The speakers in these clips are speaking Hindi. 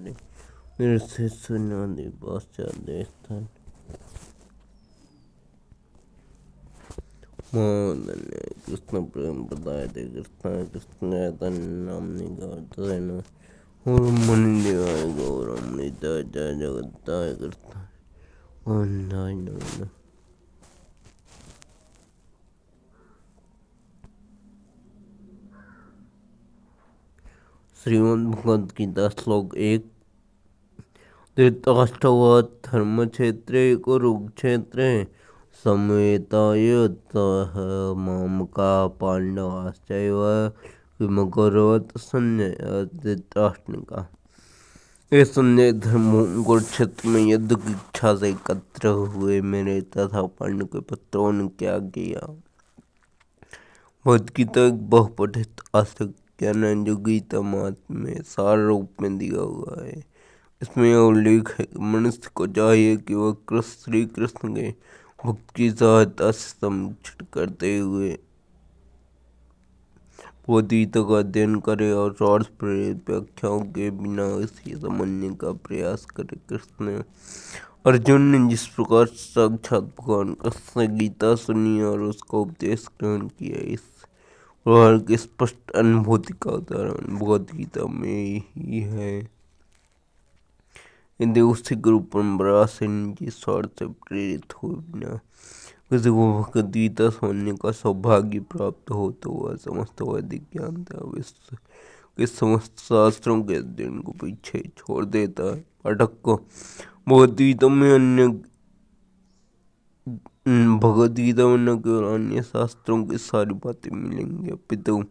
पानी मेरे से सुना दे पाश्चात्य स्थान मोहन कृष्ण प्रेम बताए थे कृष्ण नामनी गौरन और मन देवाय गौरम नित्य जय जगत्ताय कृष्ण श्रीमद् भगवद गीता श्लोक 1 धृतराष्ट्रवत् धर्मक्षेत्रे कुरुक्षेत्रे समवेतायुत्सः मामका पांडवाश्चैव किमकरोत् संजय धृतराष्ट्र ने कहा, ये संजय धर्म कुरुक्षेत्र में युद्ध की इच्छा से एकत्र हुए मेरे तथा पांडु के पुत्रों ने क्या किया। भगवद गीता एक बहुपठित आस्तिक ज्ञान है जो गीता मात्र में सार रूप में दिया हुआ है। इसमें यह उल्लेख है कि मनुष्य को चाहिए कि वह श्री कृष्ण के भक्त की सहायता से संरक्षण करते हुए भगवद गीता का अध्ययन करे और स्वार्थ प्रेरित व्याख्याओं के बिना इसे समझने का प्रयास करे। कृष्ण अर्जुन ने जिस प्रकार साक्षात भगवान कृष्ण गीता सुनी और उसका उपदेश ग्रहण किया, इस प्रकार की स्पष्ट अनुभूति का उदाहरण भगवद गीता में ही है। यदि उसी गुरु परंपरा से निजी स्वार्थ से प्रेरित हो बिना किसी को भगवद गीता सुनने का सौभाग्य प्राप्त हो तो वह समस्त वैदिक ज्ञान तथा विश्व के समस्त शास्त्रों के अध्ययन को पीछे छोड़ देता है। पाठक को भगवद गीता में न केवल अन्य शास्त्रों की सारी बातें मिलेंगी, अपितु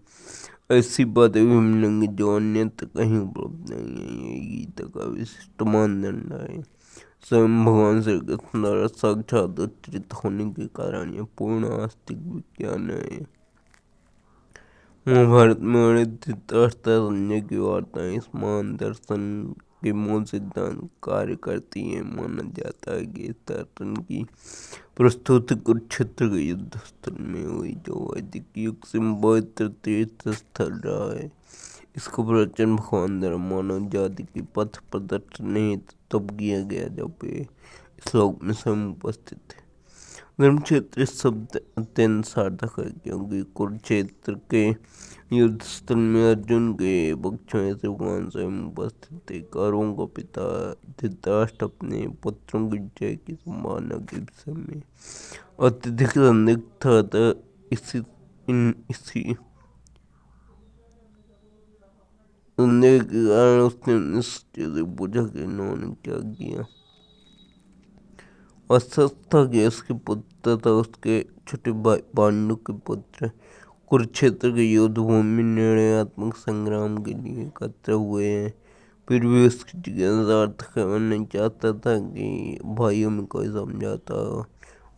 ऐसी बातें भी मिलेंगी जो अन्यत्र कहीं उपलब्ध नहीं है। ये गीता का विशिष्ट मानदंड है। स्वयं भगवान श्री कृष्ण द्वारा साक्षात उच्चरित होने के कारण यह पूर्ण आस्तिक विज्ञान है। महाभारत में धृतराष्ट्र संजय की वार्ताएं इस महान दर्शन के मूल सिद्धांत कार्य करती है। माना जाता है कि इस दर्शन की प्रस्तुति कुरुक्षेत्र के युद्ध स्थल में हुई, जो वैदिक युग से पवित्र तीर्थ स्थल रहा है। इसका प्रवचन भगवान द्वारा मानव जाति की पथ प्रदर्शन हेतु तब किया गया जब वे श्लोक में स्वयं उपस्थित थे। धर्मक्षेत्र शब्द अत्यंत सार्थक है क्योंकि कुरुक्षेत्र के युद्ध स्थल में अर्जुन के पक्ष में से भगवान स्वयं उपस्थित थे। कौरवों का पिता धृतराष्ट्र अपने पुत्रों की जय की संभावना के विषय में अत्यधिक संदिग्ध था, अतः इसी संदेह के कारण उसने निश्चय से पूछा कि इन्होंने क्या किया। अस्वस्थ था कि उसके पुत्र तथा उसके छोटे भाई पांडु के पुत्र कुरुक्षेत्र के युद्ध भूमि में निर्णयात्मक संग्राम के लिए एकत्र हुए हैं। फिर भी उसकी जिज्ञासा सार्थक है। नहीं चाहता था कि भाइयों में कोई समझाता हो,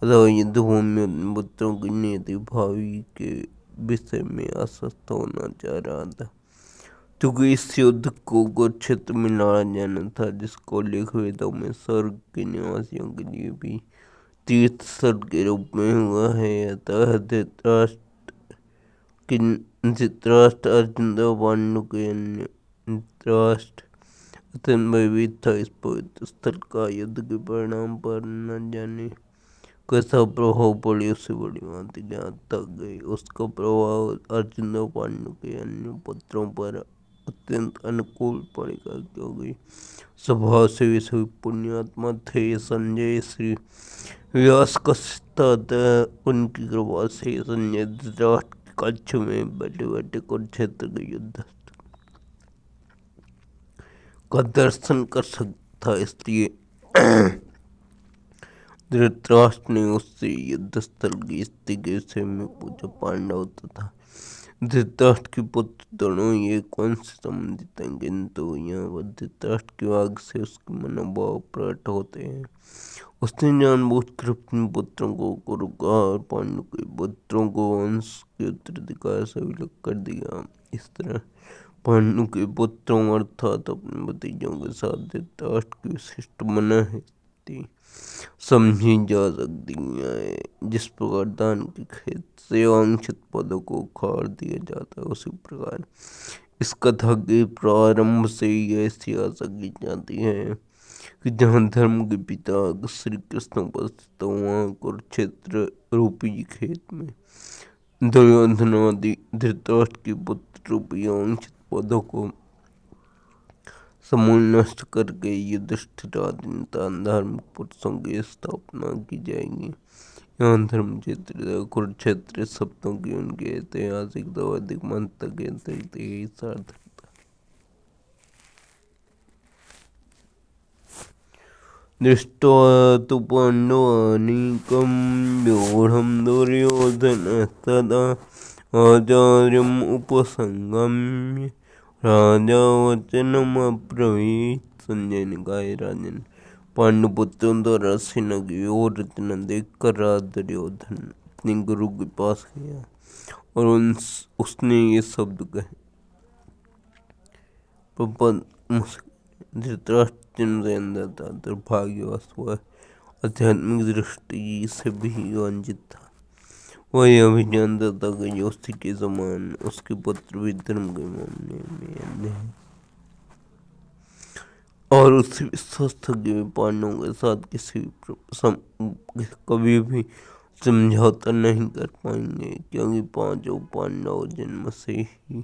अतः युद्ध भूमि में अपने पुत्रों की नियति भावी के विषय में आश्वस्त होना चाह रहा था, क्योंकि इस युद्ध को कुरुक्षेत्र में लड़ा जाना था, जिसको उल्लेख वेदों में स्वर्ग के निवासियों के लिए भी तीर्थ स्थल के रूप में हुआ है। अतः धृतराष्ट्र अर्जुन व पांडु के अन्य धृतराष्ट्र अत्यंत भयभीत था। इस पवित्र स्थल का युद्ध के परिणाम पर न जाने कैसा प्रभाव पड़े, उससे बड़ी बात ज्ञात तक गई। उसका प्रभाव अर्जुन व पांडु के अन्य पुत्रों पर अत्यंत अनुकूल पड़ेगा, क्योंकि स्वभाव से वे सभी पुण्यात्मा थे। संजय श्री व्यास का अतः उनकी कृपा से संजय धृतराष्ट्र के कक्ष में बैठे बैठे कुरुक्षेत्र के युद्ध का दर्शन कर सकता, इसलिए धृतराष्ट्र ने उससे युद्ध स्थल की स्थिति के विषय में पूछा। पांडव तथा धृतराष्ट्र के पुत्र दोनों ये कौन से संबंधित हैं, किंतु यहाँ धृतराष्ट्र के वाग से उसके मनोभाव प्रकट होते हैं। उसने जानबूझकर अपने पुत्रों को कुरु कहा और पांडु के पुत्रों को वंश के उत्तराधिकार से विलग कर दिया। इस तरह पांडु के पुत्रों अर्थात अपने भतीजों के साथ धृतराष्ट्र की विशिष्ट मनःस्थिति समझी जा सकती है। जिस प्रकार धान के खेत से वांछित पौधों को उखाड़ दिया जाता है, उसी प्रकार इस कथा के प्रारंभ से ही ऐसी आशा की जाती है कि जहाँ धर्म के पिता श्री कृष्ण उपस्थित हो वहाँ कुरुक्षेत्र रूपी खेत में दुर्योधन आदि धृतराष्ट्र के पुत्र रूपी आंशिक पौधों को समूल नष्ट करके युधिष्ठिर आदि धार्मिक पुरुषों की स्थापना की जाएगी। यहाँ धर्म क्षेत्र कुरुक्षेत्र शब्दों की उनके ऐतिहासिक वैदिक महत्ता के अतिरिक्त यही सार्थकता। दृष्ट्वा तु पाण्डवानीकं व्यूढं दुर्योधनस्तदा आचार्यम् उपसंगम्य राजा वचनमब्रवीत्। संजय ने कहा, राजन, पांडुपुत्रों द्वारा सेना की ओर रचना देखकर राजा दुर्योधन अपने गुरु के पास गया और उसने ये शब्द कहे। धृतराष्ट्र से अंदर था, दुर्भाग्यवश वह आध्यात्मिक दृष्टि से भी वंचित था। वह यह भी जानता था कि उसी के समान उसके पुत्र भी धर्म के मामले में अंधे हैं और उसे विश्वास था कि वे पांडवों के साथ कभी भी समझौता नहीं कर पाएंगे, क्योंकि पांचों पांडव जन्म से ही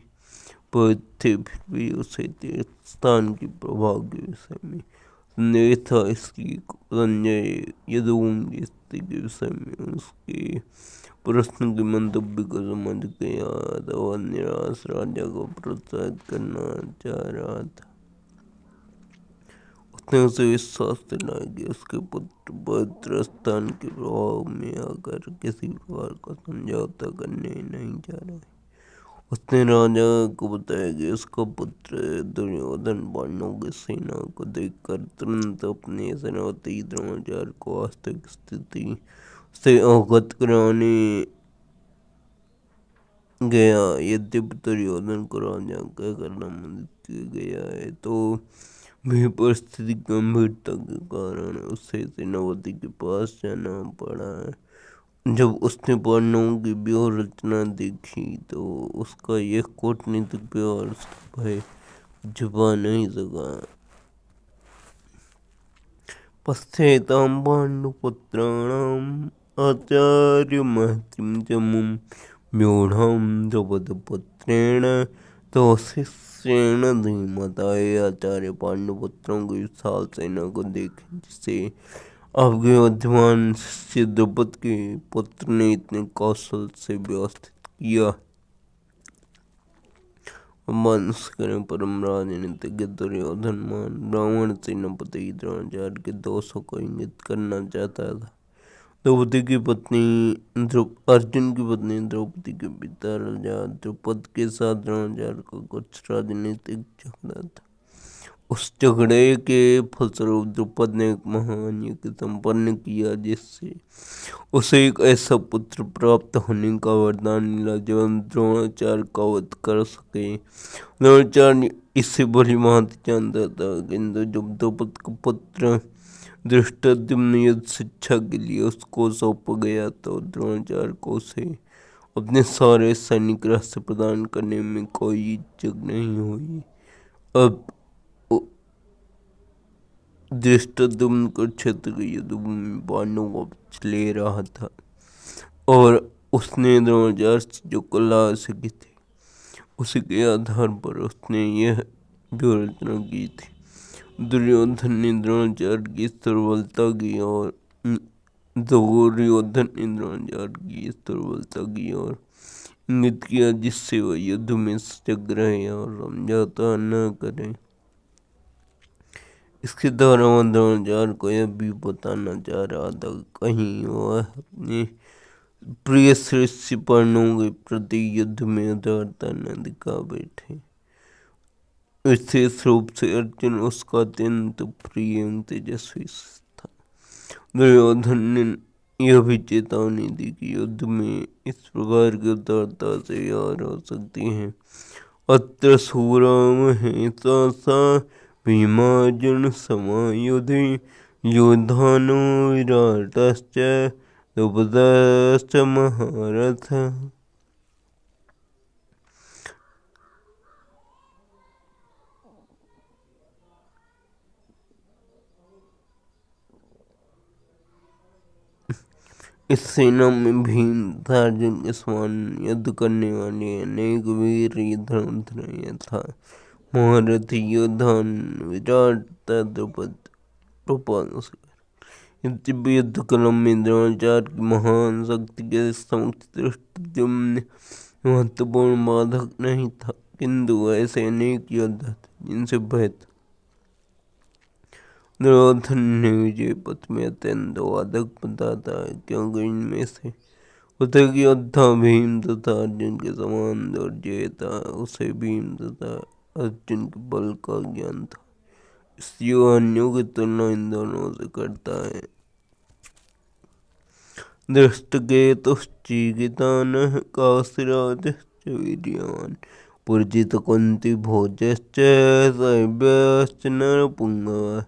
पवित्र थे। फिर भी उसे तीर्थ स्थान के प्रभाव के विषय में संदेह था, इसलिए संजय यदुवंश की स्थिति के विषय में उसके प्रश्न के मंतव्य को समझ गया था। वह निराश राजा को प्रोत्साहित करना चाह रहा था। उसने उसे विश्वास दिलाया कि उसके पुत्र पवित्र स्थान के प्रभाव में आकर किसी प्रकार का समझौता करने नहीं जा रहा है। उसने राजा को बताया कि उसका पुत्र दुर्योधन पांडवों की सेना को देखकर तुरंत अपने सेनापति द्रोणाचार्य को वास्तविक स्थिति से अवगत कराने गया। यद्यपि दुर्योधन को राजा कहकर आमंत्रित किया गया है, तो भी परिस्थिति गंभीरता के कारण उसे सेनापति के पास जाना पड़ा है। जब उसने पांडवों की व्यूह रचना देखी तो उसका यह कूटनीतिक व्यवहार भय छुपा नहीं सका। पश्येतां पाण्डुपुत्राणाम् आचार्यमहतीं च मुं व्यूढां द्रौपदपुत्रेण तव शिष्येण धीमता। ये आचार्य पांडुपुत्रों की विशाल सेना को देखें जिसे आपके बुद्धिमान शिष्य द्रुपद के पुत्र ने इतने कौशल से व्यवस्थित किया। मानुष करें परम राजनीतिज्ञ दुर्योधन मान ब्राह्मण सेनापति द्रोणाचार्य के दोषों को इंगित करना चाहता था। द्रौपदी की पत्नी अर्जुन की पत्नी द्रौपदी के पिता राजा द्रुपद के साथ द्रोणाचार्य को कुछ राजनीतिक झगड़ा था। उस झगड़े के फलस्वरूप द्रुपद ने एक महान यज्ञ संपन्न किया जिससे उसे एक ऐसा पुत्र प्राप्त होने का वरदान मिला जो द्रोणाचार्य का वध कर सके। द्रोणाचार्य इसे भली भांति जानता था, किंतु जब द्रुपद का पुत्र धृष्टद्युम्न युद्ध शिक्षा के लिए उसको सौंपा गया तो द्रोणाचार्य को उसे अपने सारे सैनिक रहस्य प्रदान करने में कोई झिझक नहीं हुई। अब धृष्टद्युम्न कुरुक्षेत्र के युद्ध में पांडवों को ले रहा था और उसने द्रोणाचार्य से जो कला सीखी थी उसी के आधार पर उसने यह व्यूहरचना की थी। दुर्योधन ने द्रोणाचार्य की दुर्बलता की और इंगित किया जिससे वह युद्ध में सजग रहे और समझौता न करें। इसके द्वारा वह द्रोणाचार्य को यह भी बताना चाह रहा था कहीं वह अपने प्रिय शिष्य पांडवों के प्रति युद्ध में उदारता न दिखा बैठे। विशेष रूप से अर्जुन उसका अत्यंत प्रिय एवं तेजस्वी था। दुर्योधन ने यह भी चेतावनी दी कि युद्ध में इस प्रकार की उदारता से यार हो सकती है। अत्र सूरा महेशा सा भीमार्जुन समायुधि योधानो विराटश्च द्रुपदश्च महारथ। इस सेना में भीम तथा अर्जुन के समान युद्ध करने वाले अनेक वीर धनुर्धर यथा महारथी योद्धा विराट तथा द्रुपद प्रपंच। दिव्य युद्ध कलम में द्रोणाचार्य की महान शक्ति के समक्ष धृष्टद्युम्न महत्वपूर्ण बाधक नहीं था, किंतु ऐसे अनेक योद्धा थे जिनसे भय था। दुर्योधन ने विजय पथ में अत्यंत बाधक बताता है, क्योंकि इनमें से उतक योद्धा भीम तथा अर्जुन के समान दुर्जय था। उसे भीम तथा अर्जुन के बल का ज्ञान था, इसलिए वह अन्यों की तुलना इन दोनों से करता है। धृष्टकेतुश्चिकितानः काशीराजश्च वीर्यवान् पुरजित कुंती भोजश्च शैब्यश्च नरपुंगवः।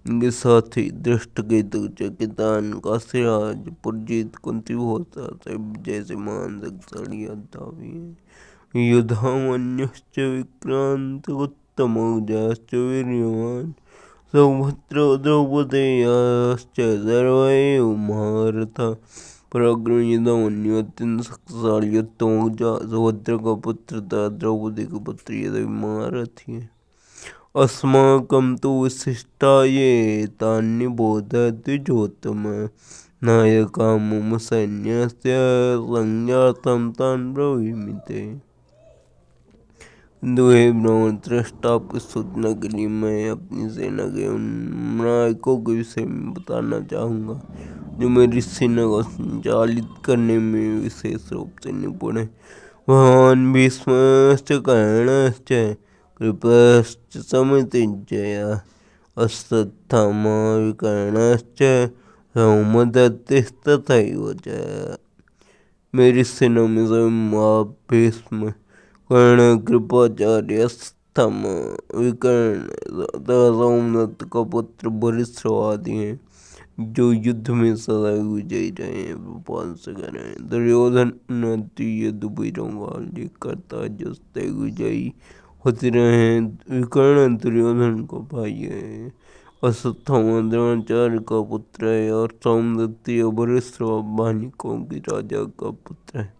इनके साथी धृष्टकेतु, चकितान, काशीराज, पुरजित, कुंती भोज जैसे महान शक्तिशाली योद्धा भी हैं। युधामन्युश्च विक्रांत उत्तमौजाश्च वीर्यवान् सौभद्र द्रौपदेयाश्च सर्वैव महारथाः। पराक्रमी युधामन्यु अत्यंत शक्तिशाली उत्तमौजा, सौभद्र का पुत्र था द्रौपदी का पुत्र, ये सभी महारथी हैं। अस्माकं तु विशिष्टाये तान्निबोधयति द्विजोत्तमः। नायका मम सैन्यस्य संज्ञार्थं तान् ब्रवीमि ते। दुहे ब्रह्मत्रष्टा, आपकी सूचना के लिए मैं अपनी सेना के उन नायकों के विषय में बताना चाहूँगा जो मेरी सेना को संचालित करने में विशेष रूप से निपुण है। भगवान भीष्मश्च कर्णश्च कृपश्च समितिञ्जयः अश्वत्थामा विकर्णश्च सौमदत्तिस्तथैव च। मेरी सेना में स्वयं आप भीष्म, कर्ण, कृपाचार्य, अश्वत्थामा, विकर्ण तथा सौमदत्त का पुत्र वरिष्ठ आदि हैं, जो युद्ध में सदैव विजयी रहे हैं, पांच हैं। दुर्योधन द्वितीय वीरों का उल्लेख करता है जो सदैव विजयी होते रहे हैं। विकर्ण दुर्योधन को भाई है, अश्वत्थामा द्रोणाचार्य का पुत्र है, और सौमदत्त वरिष्ठ वाहिनिकों की राजा का पुत्र है।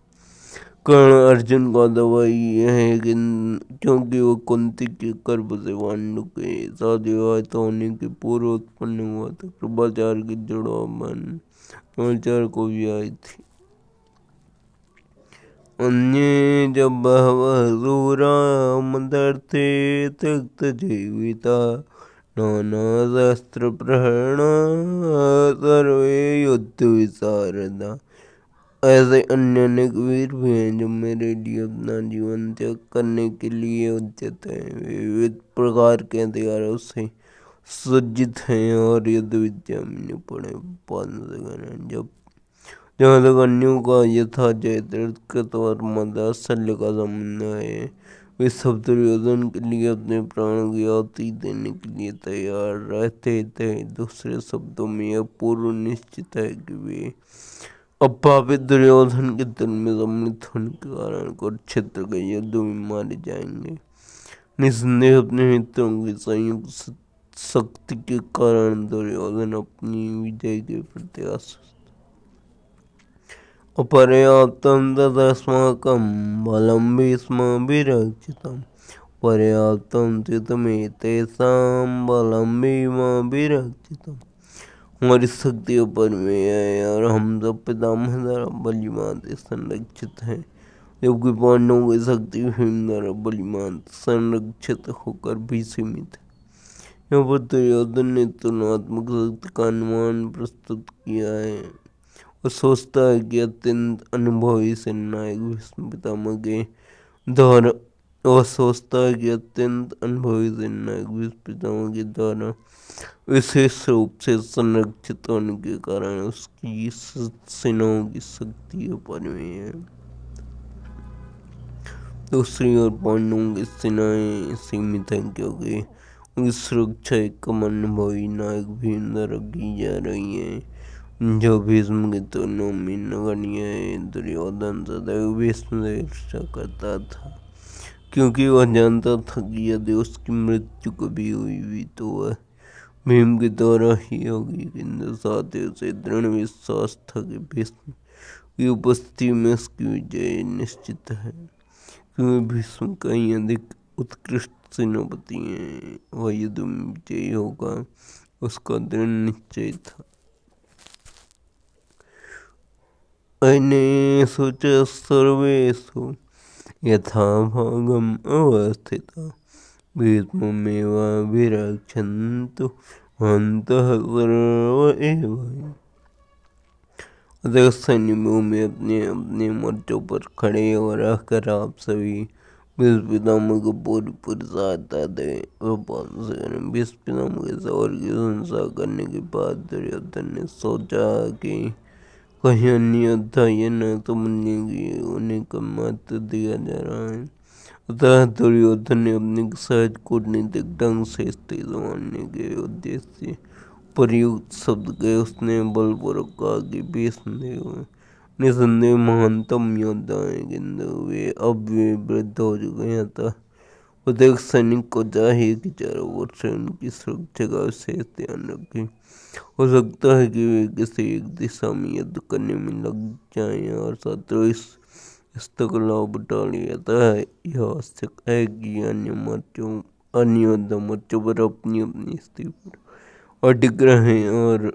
कर्ण अर्जुन का दवाई है, क्योंकि वो कुंती के गर्भ से पांडु के साथ विवाहित होने के पूर्व उत्पन्न हुआ था। कृपाचार्य की जुड़वा बहन द्रोणाचार्य को भी आई थी। अन्ये जब बहवः शूरा मदर्थे त्यक्त जीविता नानाशस्त्र प्रहरणा सर्वे युद्ध विशारदा। ऐसे अन्य अनेक वीर भी हैं जो मेरे लिए अपना जीवन त्याग करने के लिए उद्यत हैं। वे विविध प्रकार के हथियारों से सज्जित हैं और युद्ध विद्या में निपुण हैं। जब जहाँ तक अन्यों का यथा जयद्रथ और मदाशल्य का संबंध है, वे सब दुर्योधन के लिए अपने प्राणों की आहुति देने के लिए तैयार रहते थे। दूसरे शब्दों में यह पूर्व निश्चित है कि वे अपापित दुर्योधन के दल में सम्मिलित होने के कारण कुरुक्षेत्र के युद्ध में मारे जाएंगे। निस्संदेह अपने मित्रों की संयुक्त शक्ति के कारण दुर्योधन अपनी विजय के प्रति आश्वस्त। अपर्याप्तं तदस्माकं बलं भीष्माभिरक्षितं पर्याप्तं चितमेतेषां बलं भीमाभिरक्षितम्। हमारी शक्ति अपरिमेय है और हम सब पितामह द्वारा बलिमान संरक्षित हैं, जबकि पांडवों की शक्ति भीम द्वारा बलिमान संरक्षित होकर भी सीमित है। यहाँ पर दुर्योधन ने तुलनात्मक शक्ति का अनुमान प्रस्तुत किया है। वो सोचता है कि अत्यंत अनुभवी सेनानायक भीष्म पितामह के द्वारा विशेष रूप से संरक्षित होने के कारण उसकी सेनाओं की शक्ति अपरिमेय है। दूसरी ओर पांडवों की सेनाएं सीमित हैं, क्योंकि उनकी सुरक्षा एक कम अनुभवी नायक भीम द्वारा की जा रही है, जो भीष्म की तुलना में नगण्य है। दुर्योधन सदैव भीष्म से ईर्ष्या करता था, क्योंकि वह जानता था कि यदि उसकी मृत्यु कभी हुई भी तो वह भीम के द्वारा ही होगी, किंतु साथ ही उसे दृढ़ विश्वास था कि भीष्म की उपस्थिति में उसकी विजय निश्चित है, क्योंकि भीष्म कहीं अधिक उत्कृष्ट सेनापति हैं। वह युद्ध में विजयी होगा, उसका दृढ़ निश्चय था। अनेषु च सर्वेषु यथा भागम अवस्थिता भीष्ममेवाभिरक्षन्तु महन्तः सर्व एव। अतः सैन्यों में अपने अपने मोर्चों पर खड़े हो रहकर आप सभी भीष्म पितामह को पूरी पूरी सहायता दें। भीष्म पितामह के सवाल की प्रशंसा करने के बाद दुर्योधन ने सोचा कि कहीं अन्यथा ये न समझने की उन्हें कम महत्व दिया जा रहा है। अतः दुर्योधन ने अपने सहज कूटनीतिक ढंग से स्थिति संभालने के उद्देश्य से प्रयुक्त शब्द के उसने बलपूर्वक कहा कि भीष्म देव निसंदेह महानतम योद्धा हैं, किंतु वे वृद्ध हो चुके हैं। अतः प्रत्येक सैनिक को चाहिए कि चारों ओर से उनकी सुरक्षा का विशेष ध्यान रखें। हो सकता है कि वे किसी एक दिशा में युद्ध करने में लग जाएं और शत्रु इसका लाभ उठा ले। अतः यह आवश्यक है कि अन्य योद्धा मोर्चों पर अपनी अपनी स्थिति पर अडिग रहें और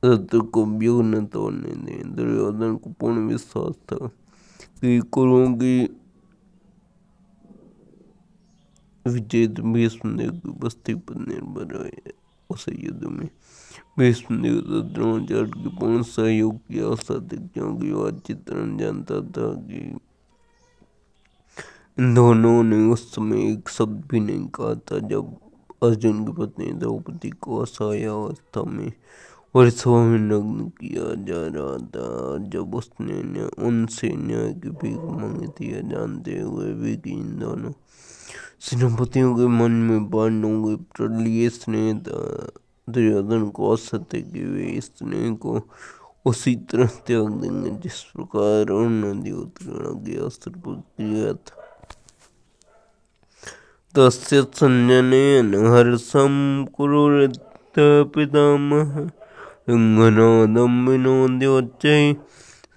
शत्रु को व्यूह न तोड़ने दें। दुर्योधन को पूर्ण विश्वास था कि कुरुओं की विजय भीष्मदेव की उपस्थिति पर निर्भर है। उस युद्ध में भीष्मदेव तो द्रोणाचार्य के पूर्ण सहयोग की आशा थी, क्योंकि वह अच्छी तरह जानता था कि इन दोनों ने उस समय एक शब्द भी नहीं कहा था जब अर्जुन की पत्नी द्रौपदी को असहाय अवस्था में वर्षों में नग्न किया जा रहा था। जब उसने उनसे न्याय की भीख मांगी थी, जानते हुए भी कि इन दोनों सेनापतियों के मन में पांडवों के प्रबल स्नेह था। दुर्योधन को आशा थी कि वे इस स्नेह को उसी तरह त्याग देंगे जिस प्रकार उन्होंने उत्तीर्ण के अस्त्र पर किया था। तस्य संजनयन हर्षं कुरुवृत्त पितामह सिंहनादं विनोद्योच्चैः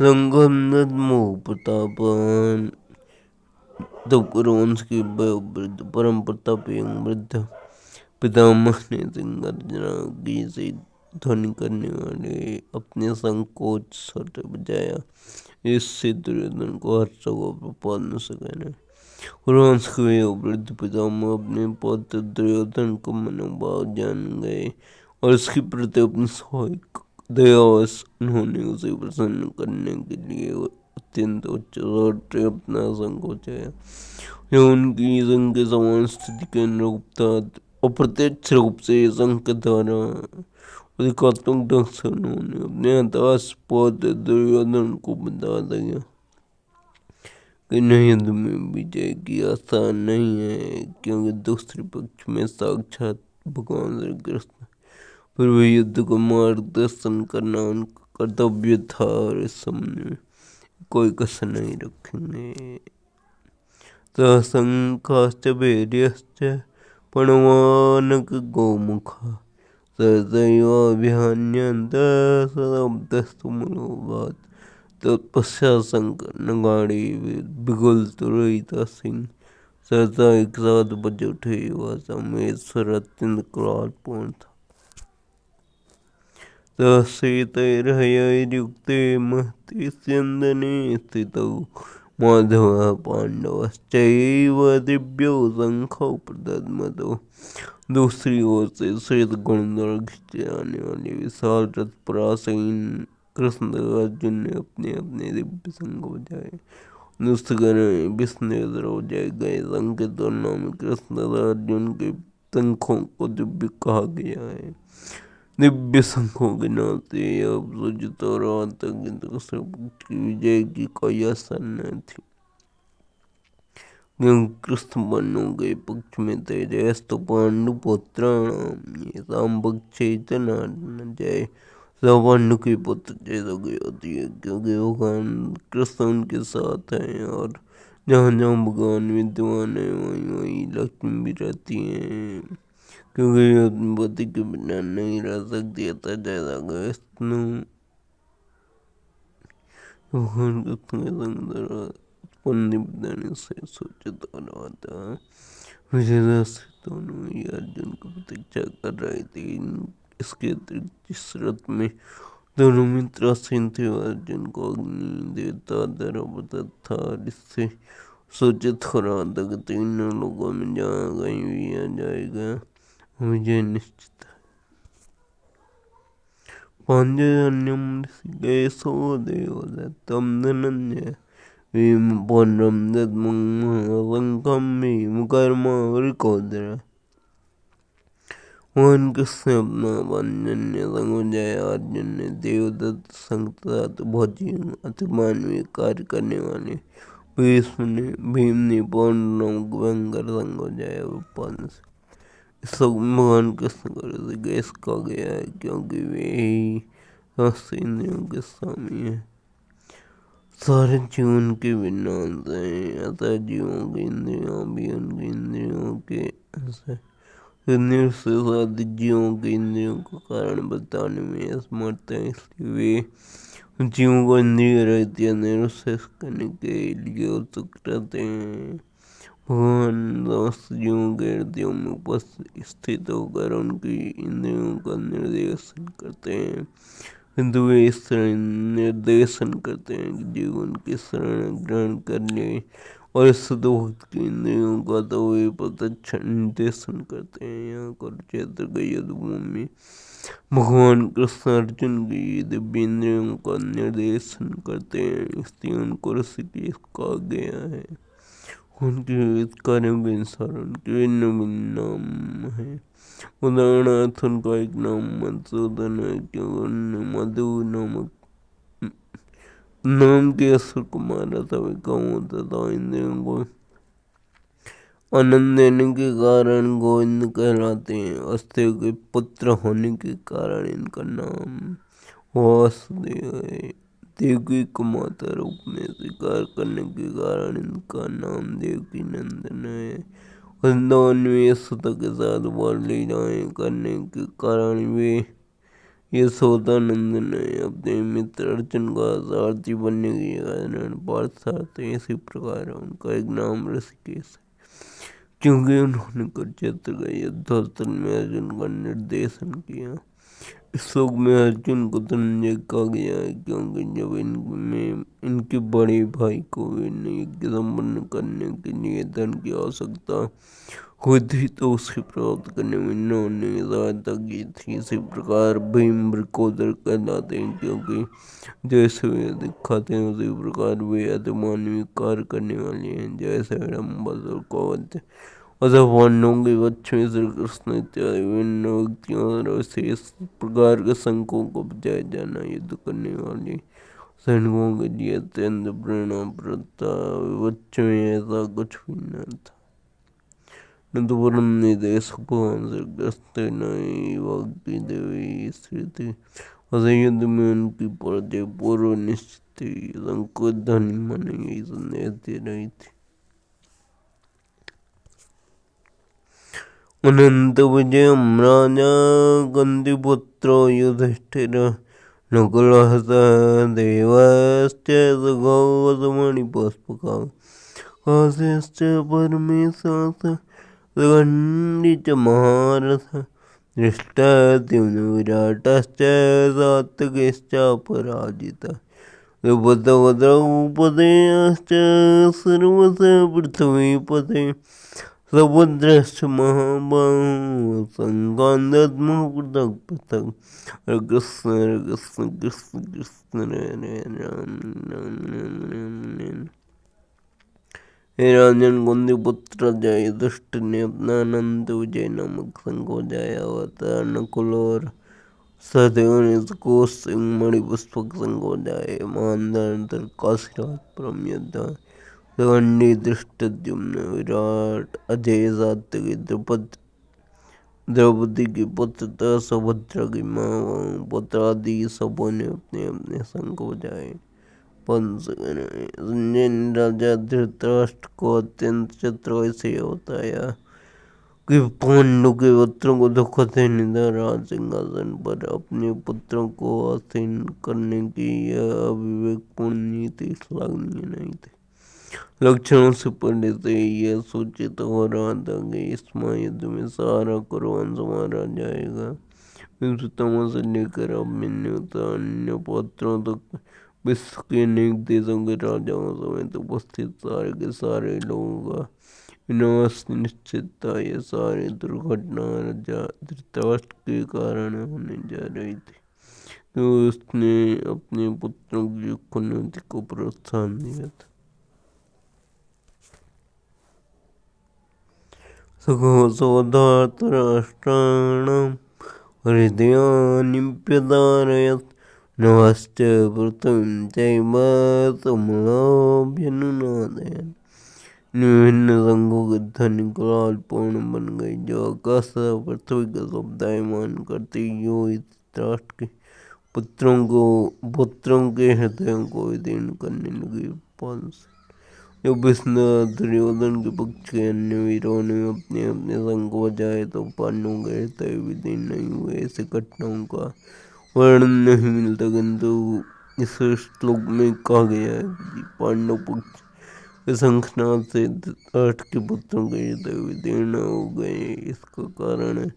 संघं दद्मो प्रतापान्। तब कुरुवंश के वयोवृद्ध परम प्रतापी वृद्ध पितामह ने सिंहगर्जना की से ध्वनि करने वाले अपने संकोच स्वर बजाया। इससे दुर्योधन को हर्ष को प्रपात न सके। कुरुवंश के वयोवृद्ध पितामह अपने पौत्र दुर्योधन को मनोभाव जान गए और उसके प्रति अपनी स्वाभाविक दयावश उन्होंने उसे प्रसन्न करने के लिए अत्यंत उच्च स्वर से अपना संकोचाया। जो उनकी संघ के समान स्थिति के अनुरूप था। अप्रत्यक्ष रूप से संघ के द्वारा अधिकात्मक ढंग से उन्होंने अपने हताश पौत्र दुर्योधन को बता दिया कि नहीं, युद्ध में विजय की आशा नहीं है, क्योंकि दूसरे पक्ष में साक्षात भगवान श्री कृष्ण। फिर भी युद्ध को मार्गदर्शन करना उनका कर्तव्य था और इस समय में कोई कसर नहीं रखेंगे। सशंकाश्च वीर्यश्च पणवानक गोमुखा सहसैवाभ्यान्यन्तः शताब्दस्तु मनोभात्। तत्पश्चात शंकर नगाड़े बिगुल तुरैता सिंह सहसा एक साथ बज उठे। वह समेश्वर अत्यंत क्रोधपूर्ण था। सहसेतैर्हयैर्युक्ते महति स्यन्दने स्थितौ माधवः पाण्डवश्चैव दिव्यौ शंखौ प्रदद्मतो। दूसरी ओर से श्वेत गुण द्वारा खींचे जाने वाले विशाल रथ पर आसीन कृष्ण तथा अर्जुन ने अपने अपने दिव्य शंख बजाए। दुष्टगण विस्मय हो जाए गए। शंख के तुलना में कृष्ण तथा अर्जुन के शंखों को दिव्य कहा गया है। दिव्य शंखों के नाते अब सूचित हो रहा था कि दूसरे पक्ष की विजय की कोई आशा न थी, क्योंकि कृष्ण वर्णों के पक्ष में थे। जयस्तु पांडुपुत्राणाम येषां पक्षे च जय। सब पांडु के पुत्र जैसा की होती है, क्योंकि भगवान कृष्ण उनके साथ हैं और जहाँ जहाँ भगवान विद्यमान है वहीं वहीं लक्ष्मी भी रहती हैं। क्योंकि पति के बिना नहीं रह सकती। अतः जैसा विष्णु भगवान कृष्ण के संग द्वारा उत्पन्न दिव्यज्ञानी से सूचित हो रहा था। विजय से दोनों ही अर्जुन को प्रतीक्षा कर रहे थे। इसके अतिरिक्त जिस रथ में दोनों मित्र आसीन थे अर्जुन को अग्नि देवता द्वारा प्रदत्त था, जिससे सूचित हो रहा था कि तीनों लोगों में जहाँ कहीं भी आ जाएगा विजय निश्चित है। पांचजन्यम ऋषिकेशो देवदत्तं धनंजय भीम पौंड्रम दद्मं भीमकर्मावृकोदर। भगवान कृष्ण अपना पांचजन्य संजय अर्जुन ने देवदत्त संग तथा भोजियों अति मानवीय कार्य करने वाले भीम ने पौंड्रम भयंकर संजय उत्पन्न से। इस भगवान कृष्ण को ऋषिकेश कहा गया है क्योंकि वे ही समस्त इंद्रियों के स्वामी है, सारे जीवन के विनाश हैं। अतः जीवों की इंद्रियों भी उनकी इंद्रियों के अंश है। इंद्रियों से साथ जीवों की इंद्रियों का कारण बताने में असमर्थ है, इसलिए वे जीवों को इंद्रिय रहित या निरुत्तेज करने के लिए उत्सुक रहते हैं। भगवान समस्त जीवों के हृदयों में उपस्थित स्थित होकर उनकी इंद्रियों का निर्देशन करते हैं, किंतु वे इस तरह निर्देशन करते हैं कि जीव उनकी शरण ग्रहण कर ले, और इस भक्त की इंद्रियों का तो वे प्रत्यक्ष निर्देशन करते हैं। यहाँ कुरुक्षेत्र के युद्ध भूमि में भगवान कृष्ण अर्जुन की दिव्य इंद्रियों का निर्देशन करते हैं, इसलिए उनको ऋषिकेश कहा गया है। उनके विविध कार्यों के अनुसार उनके भिन्न भिन्न नाम है। उदाहरणार्थ उनका एक नाम मधुसूदन है क्योंकि उन्होंने मधु नामक नाम के असुर को मारा था। वे कामों तथा इंद्रियों को आनंद देने के कारण गोविंद कहलाते हैं। वासुदेव के पुत्र होने के कारण इनका नाम वासुदेव है। देवकी को माता रूप में स्वीकार करने के कारण इनका नाम देवकी नंदन है। वृंदावन में यशोदा के साथ बाल लीलाएं करने के कारण वे यशोदा नंदन है। अपने मित्र अर्जुन का सारथी बनने के कारण पार्थसारथी। इसी प्रकार उनका एक नाम ऋषिकेश है क्योंकि उन्होंने कुरुक्षेत्र के युद्धस्थल में अर्जुन का निर्देशन किया। इस श्लोक में अर्जुन को धनंजय कहा गया है क्योंकि जब इनके बड़े भाई को यज्ञ संपन्न करने के लिए धन की आवश्यकता हुई थी तो उसे प्राप्त करने में इन्होंने सहायता की थी। इसी प्रकार भीम वृकोदर कहलाते हैं क्योंकि जैसे वे दिखाते हैं उसी प्रकार वे अतिमानवीय कार्य करने वाले हैं, जैसे रंबल और कवच। अतः पांडवों के बच्चों में श्री कृष्ण इत्यादि विभिन्न व्यक्तियों और विशेष प्रकार के शंकों को बजाय जाना युद्ध करने वाले सैनिकों के लिए अत्यंत प्रेरणाप्रद था। बच्चों में ऐसा कुछ भी न था, न तो परम निर्देशक भगवान श्री कृष्ण न ही भक्ति देवी स्त्री थी। अतः युद्ध में उनकी पराजय पूर्व निश्चित थी। संकोच धनी मन यही संदेश दे रही थी। अनंत विजयम राजा कुंतीपुत्रो युधिष्ठिरः नकुलः सहदेवश्च सुगौतमणिपुष्पकः काश्यश्च परमेशः सुगंधि च महारथः धृष्टद्युम्न विराटश्च सात्विकश्चापराजितः द्रौपदेश्च सर्वस्य पृथ्वीपते समुद्रश्च महाबाहो संगान्दद्मः पृथक् पृथक्। हरे कृष्ण हरे कृष्ण कृष्ण कृष्ण हरे राम राम राम। हे राजन कुंतीपुत्र जय दुष्ट ने अपना अनंत विजय नामक संग को जाया हुआ था। नकुल और सहदेव ने कोष सिंह मणिपुष्पक संग को जाए। महानतर काशीराज परम योद्धा सुगंधी धृष्टद्युम्न विराट अजय सात्विकी द्रौपदी के पुत्र तथा सुभद्रा की माँ पुत्र आदि सबों ने अपने अपने संग बजाए। संजय ने राजा धृतराष्ट्र को अत्यंत चतुराई से बताया। कि पांडु के पुत्रों को दुख देने राज सिंहासन पर अपने पुत्रों को आसीन करने की यह अविवेकपूर्ण नीति श्लाघनीय नहीं थी। लक्षणों से पंडित यह सूचित हो रहा था कि इस महायुद्ध में सारा कुरुवंश मारा जाएगा। पितृतमों से लेकर अभिमन्यु अन्य पात्रों तक विश्व के अनेक देशों के राजाओं समेत उपस्थित सारे के सारे लोगों का विनाश निश्चित था। ये सारी दुर्घटना राजा धृतराष्ट्र के कारण होने जा रही थी, तो उसने अपने पुत्रों की उन्नति को प्रोत्साहन दिया था। सघोषोधार्तराष्ट्राणां हृदयान्यप्यदारयत् नभश्च पृथ्वीं चैव समूलाभ्यनुनादयन्। विभिन्न संघों के धन कुलाल पूर्ण बन गई, जो आकाश पृथ्वी का शब्दायमान करती यो इस राष्ट्र के पुत्रों के हृदयों को विदीर्ण करने लगी। जब विष्णु दुर्योधन के पक्ष के अन्य वीरों ने अपने अपने संग बजाए तो पांडवों के हृदय विदीर्ण नहीं हुए। ऐसे घटनाओं का वर्णन नहीं मिलता, किंतु इस श्लोक में कहा गया है कि पांडव पक्ष के शंखनाद से धृतराष्ट्र के पुत्रों के हृदय विदीर्ण हो गए। इसका कारण है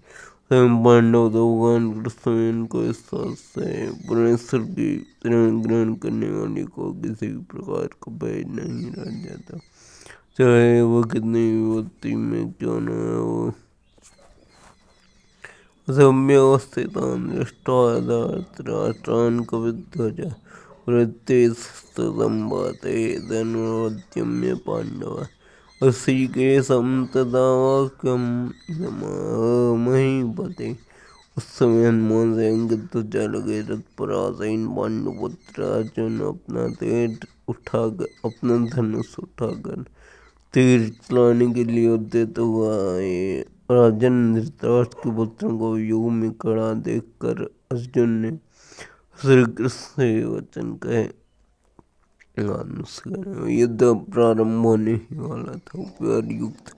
स्वयं पांडव तो भगवान कृष्ण को इस साथ से परमेश्वर की शरण ग्रहण करने वाले को किसी भी प्रकार का भय नहीं रह जाता, चाहे वो कितनी विपत्ति में क्यों न हो। सम्यवस्थितान् दृष्ट्वा कविध्वज वृत्तिस्तम्भाते धनुर्वद्यम्य पांडव ऋषिकेशं तदा वाक्यं महीपते। उस समय हनुमान से अंकित ध्वजा लगे रथ पर आसीन पांडुपुत्र अर्जुन अपना धनुष उठाकर तीर चलाने के लिए उद्यत हुआ है। राजन धृतराष्ट्र के पुत्रों को युग में खड़ा देखकर अर्जुन ने श्री कृष्ण से वचन कहे। युद्ध प्रारंभ होने ही वाला था। उपहार युक्त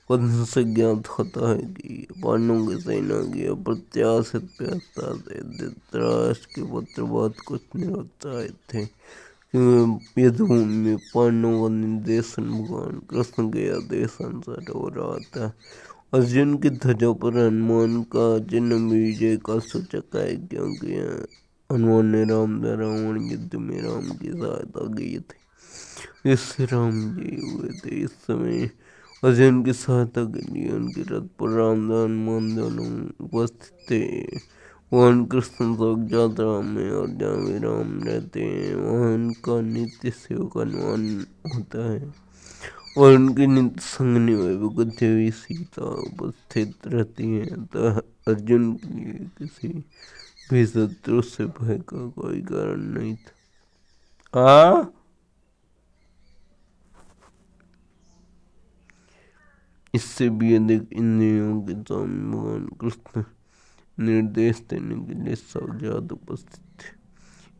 कथन से ज्ञात होता है कि पांडवों की सेना की अप्रत्याशित व्यवस्था से धृतराष्ट्र के पुत्र बहुत कुछ निरुत्साहित थे। युद्धभूमि में पांडवों का निर्देशन भगवान कृष्ण के आदेश अनुसार हो रहा था। अर्जुन की ध्वजा पर हनुमान का चिन्ह विजय का सूचक है, क्योंकि हनुमान ने राम द्वारा रावण युद्ध में राम की सहायता की थी, इससे राम जी हुए थे। इस समय अर्जुन की सहायता के लिए उनके रथ पर राम हनुमान दोनों उपस्थित थे। भगवान कृष्ण साक्षात राम में और जहाँ भी राम रहते हैं वहाँ उनका नित्य सेवक हनुमान होता है और उनके नित्य संगनी में देवी सीता उपस्थित रहती हैं। अतः अर्जुन के लिए किसी भी शत्रु से भय का कोई कारण नहीं था। इससे भी अधिक इंद्रियों के सामने भगवान कृष्ण निर्देश देने के लिए साक्षात उपस्थित थे।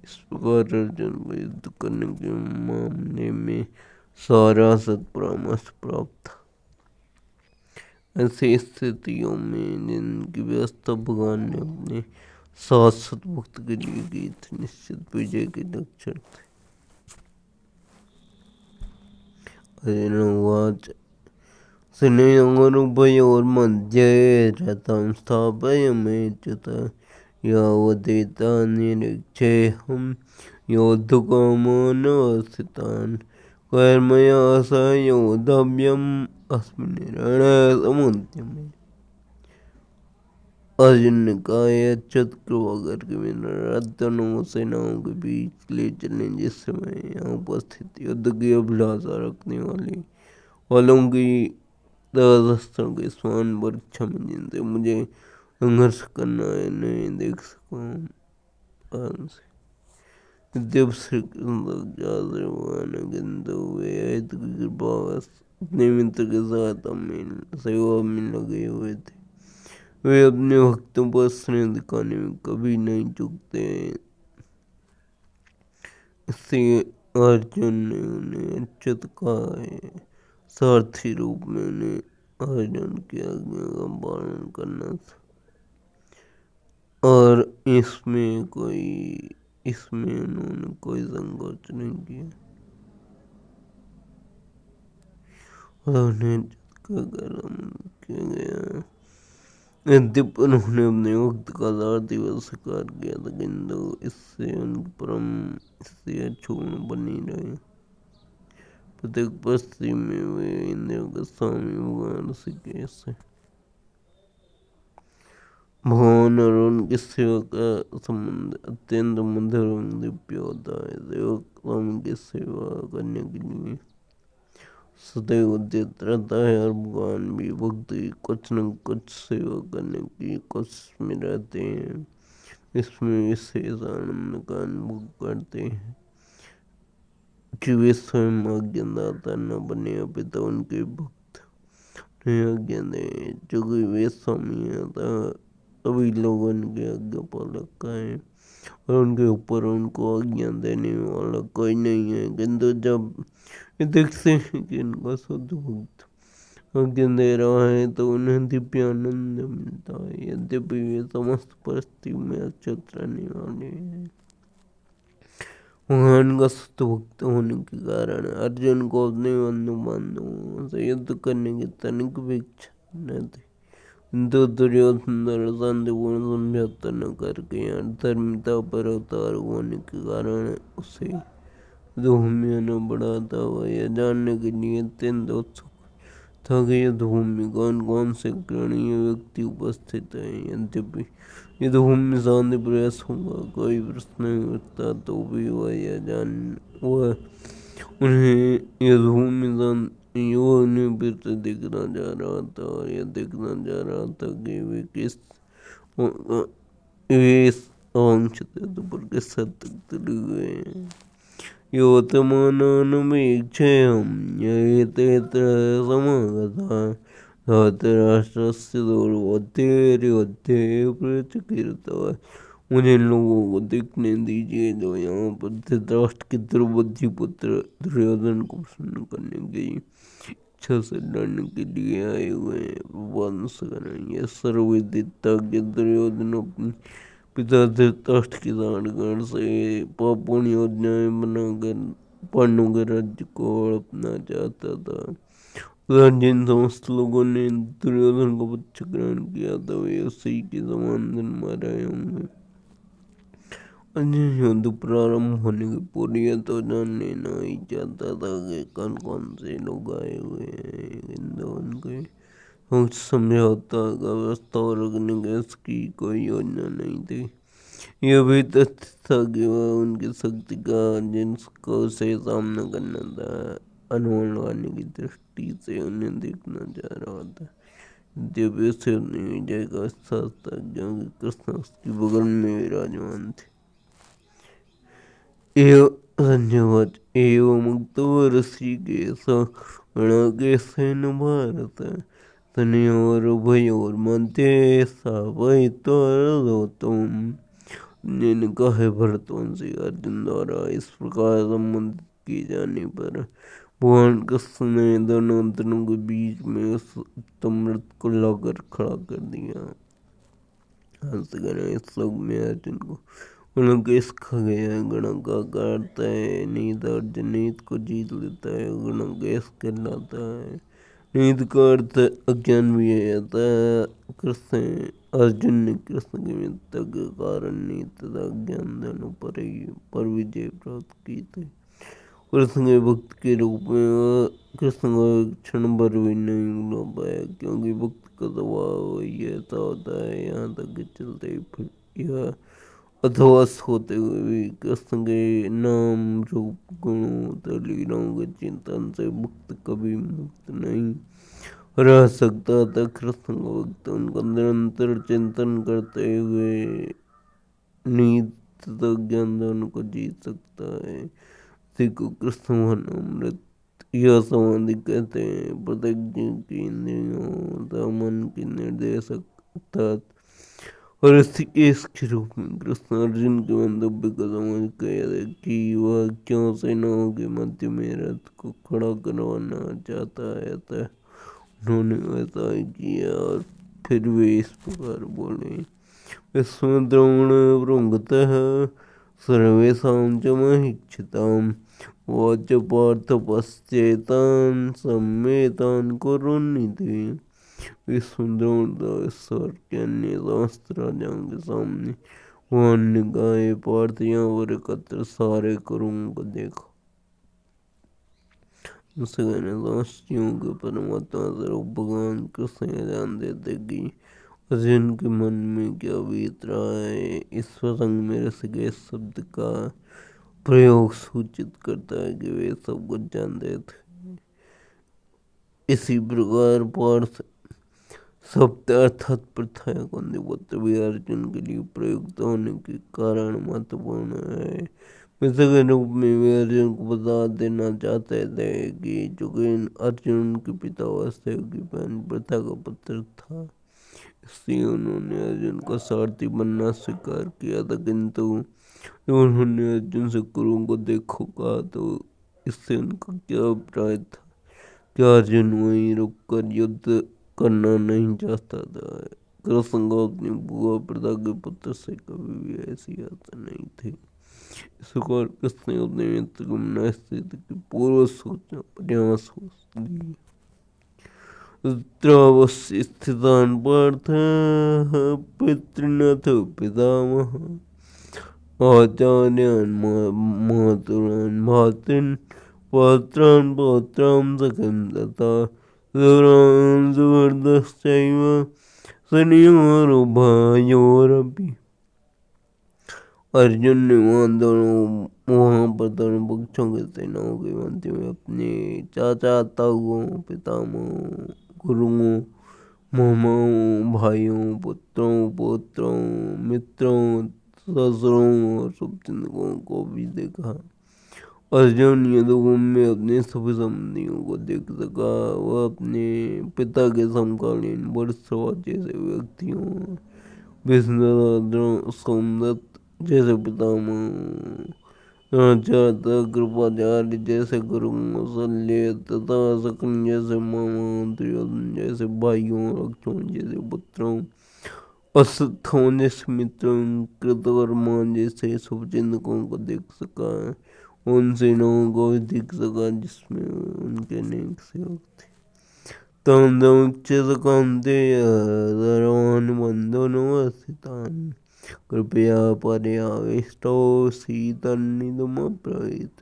इस प्रकार अर्जुन को युद्ध करने के मामले में सारा सत्परामर्श प्राप्त था। ऐसी स्थितियों में जिनकी व्यवस्था भगवान ने अपने शाश्वत भक्त के लिए की थी, निश्चित विजय के लक्षण थे। अर्जुनोवाच स्नेहोरुभयोर्मध्ये रथं स्थापयाम्युत यावदेतान्निरीक्षेऽहं योद्धुकामो नवस्थितान् कर्मया स योद्धव्यम् अस्मिन् रणसमुद्यमे। अर्जुन ने कहा, यह अच्युत कृपा करके मेरा रथ दोनों सेनाओं के बीच ले चलें, जिस समय यहाँ उपस्थित युद्ध की अभिलाषा रखने वालों की शस्त्रों के समान परीक्षा में जिनसे मुझे संघर्ष करना है नहीं देख सकूं। जब श्री कृष्ण किंतु वे हित की कृपा अपने मित्र के साथ सेवा में लगे हुए थे। वे अपने भक्तों पर स्नेह दिखाने में कभी नहीं चूकते। इसलिए अर्जुन ने उन्हें अच्युत कहा है, सारथी रूप में उन्हें अर्जुन की आज्ञा का पालन करना था। और इसमें उन्होंने कोई संकोच नहीं किया और उन्हें का गरम किया गया। यद्यपि उन्होंने अपने वक्त का दिवस स्वीकार किया था, किंतु इससे उनकी परम इससे अक्षुण्ण बनी रहे। प्रत्येक परिस्थिति में वे इंद्रियों के स्वामी भगवान ऋषिकेश है। भगवान और उनकी सेवा का संबंध अत्यंत मधुर एवं दिव्य होता है। सेवक स्वामी की सेवा करने के लिए सदैव उद्यत रहता है और भगवान भी भक्त कुछ न कुछ सेवा करने की कोशिश में रहते हैं। इसमें विशेष आनंद का अनुभव करते हैं कि वे स्वयं आज्ञादाता न बने, अपितु उनके भक्त उन्हें आज्ञा दें। चूँकि वे स्वामी हैं अतः सभी लोग उनके आज्ञा पालक का है और उनके ऊपर उनको आज्ञा देने वाला कोई नहीं है। किंतु जब ये देखते हैं कि इनका शुद्ध भक्त आज्ञा दे रहा है तो उन्हें दिव्य आनंद मिलता है। यद्यपि वे समस्त परिस्थिति में अक्षत रहने वाले हैं। भगवान का शुद्ध भक्त होने के कारण अर्जुन को अपने बंधु बांधवों से युद्ध करने की तनिक भी इच्छा न थी, किंतु दुर्योधन द्वारा शांतिपूर्ण समझौता न करके धर्मिता पर अवतार होने के कारण उसे युद्धभूमि आना पड़ा था। वह यह जानने के लिए अत्यंत उत्सुक था कि युद्धभूमि कौन कौन से अग्रणीय व्यक्ति उपस्थित हैं। यद्यपि युद्धभूमि शांति प्रयास होगा कोई प्रश्न नहीं उठता, तो भी वह उन्हें फिर से देखना जा रहा था और यह देखना जा रहा था कि वे इस अवांछित युद्ध पर किस हद तक तुले हुए हैं। योतमानमेक्षेऽहं ययेतेऽत्र समागता धातराष्ट्रस्य दौर्बोध्यैर्योध्ये प्रतिकीर्तः। मुझे इन लोगों को देखने दीजिए जो यहाँ पर धृतराष्ट्र के द्रौपदी पुत्र दुर्योधन को प्रसन्न करने की इच्छा से लड़ने के लिए आए हुए हैं। यह सर्वविदित था कि दुर्योधन अपने पिता धृतराष्ट्र के साठगांठ से पापूर्ण योजनाएं बनाकर पांडवों के राज्य को हड़पना चाहता था। जिन समस्त लोगों ने दुर्योधन को पक्ष ग्रहण किया था वे उसी के समान जन्म रहे होंगे। युद्ध प्रारंभ होने की पूरी तो जानने नहीं चाहता था कि कौन कौन से लोग आए हुए हैं, किंतु उनके समझौता का प्रस्ताव रखने की इसकी कोई योजना नहीं थी। यह भी तथ्य था कि वह उनकी शक्ति का जिनको से सामना करना था अनुमान लगाने की दृष्टि से उन्हें देखना चाह रहा था। यद्यपि उसे अपनी विजय का एहसास था क्योंकि कृष्ण उसके बगल में विराजमान थे। एवं मुक्तो ऋषिकेश गणाकेशेन भारत तनयोरुभयोर्मध्ये स्थापयित्वा रथोत्तमम्। ने कहा है भरतवंशी अर्जुन द्वारा इस प्रकार संबोधित किए जाने पर भगवान कृष्ण ने दोनों के बीच में उस उत्तम रथ को लाकर खड़ा कर दिया। इस श्लोक में अर्जुन को गणकेश कहा गया है। गण का अर्थ है नीत। अर्जुन नीत को जीत लेता है, गणकेश कहलाता है। नीत का अर्थ अज्ञान भी है, अतः अर्जुन ने कृष्ण की मित्रता के कारण नीत तथा अज्ञान दोनों पर विजय प्राप्त की थी। कृष्ण के भक्त के रूप में वह कृष्ण को एक क्षण भर भी नहीं भुला पाया, क्योंकि भक्त का स्वभाव यह ऐसा होता है। यहाँ तक कि चलते फिर यह अथवा होते हुए भी कृष्ण के नाम रूप गुणों तथा लीलाओं के चिंतन से भक्त कभी मुक्त नहीं रह सकता था। कृष्ण का भक्त उनका निरंतर चिंतन करते हुए नीत तथा ज्ञान दोनों को जीत सकता है। इसी को कृष्ण भावनामृत या समाधि कहते हैं। प्रत्येक जीव की इंद्रियों तथा मन की निर्देशक अर्थात और इसके रूप में कृष्ण अर्जुन के मंतव्य को समझ गए कि वह क्यों सेनाओं के मध्य में रथ को खड़ा करवाना चाहता है। अतः उन्होंने ऐसा ही किया और फिर वे इस प्रकार बोले, विस्म द्रोण भृंगतः सर्वेषां च महिक्षिताम् वाच पार्थ पश्चेतान् सम्मेतान् कुरुन्निधि। विस्मद्रोण स्वर के अन्य समस्त राजाओं के सामने वह अन्य गाये पार्थ यहाँ पर एकत्र सारे कुरुओं को देखो। उससे कहने समस्तियों के परमात्मा स्वरूप भगवान कृष्ण यह जान देते कि अर्जुन के मन में क्या बीत रहा है। इस प्रसंग में ऋषिकेश शब्द का प्रयोग सूचित करता है कि वे सब कुछ जानते थे। इसी प्रकार पार्थ सप्त अर्थात प्रथाया कुंतीपुत्र भी अर्जुन के लिए प्रयुक्त होने के कारण महत्वपूर्ण है। मित्र के रूप में वे अर्जुन को बता देना चाहते थे कि चूंकि अर्जुन के पिता वासुदेव की बहन प्रथा का पुत्र था, इसलिए उन्होंने अर्जुन का सारथी बनना स्वीकार किया था। किंतु जब उन्होंने अर्जुन से कुरुओं को देखो कहा तो इससे उनका क्या अभिप्राय था? क्या अर्जुन वहीं रुककर युद्ध करना नहीं चाहता था? कृष्ण को अपनी बुआ प्रथा के पुत्र से कभी भी ऐसी आशा नहीं थी। इस प्रकार कृष्ण ने अपने मित्र को मना स्थिति की पूर्व सूचना प्रयास दी। तत्रावस्य स्थितान् पार्थ पितृनाथ पितामह आचार्यान् मातॄन् भ्रातॄन् पौत्रान् पौत्रां सखीं तथा सुरान् सुहृदश्चैव सनियोरुभयोरपि। अर्जुन ने वहाँ पर दोनों पक्षों के सेनाओं के मध्य में अपने चाचा ताऊओं पितामहों गुरुओं मामाओं भाइयों पुत्रों पौत्रों मित्रों ससुरों और शुभचिंतकों को भी देखा। अर्जुन युद्धभूमि में अपने सभी संबंधियों को देख सका। वह अपने पिता के समकालीन वर्षवा जैसे व्यक्तियों विष्णु सोमदत्त जैसे पितामह कृपाचार्य जैसे गुरु शल्य तथा शकुन जैसे मामा दुर्योधन जैसे भाइयों लक्ष्मण जैसे पुत्रों अश्वत्थामा जैसे मित्रों कृतवर्मा जैसे शुभचिंतकों को देख सका। उन सेनाओं को भी देख सका जिसमें उनके अनेक सेवक थे। तम कांते सर्वान् बन्धुनवस्थितान् कृपया पर्यावेष्टौ सीतन्निदमब्रवीत्।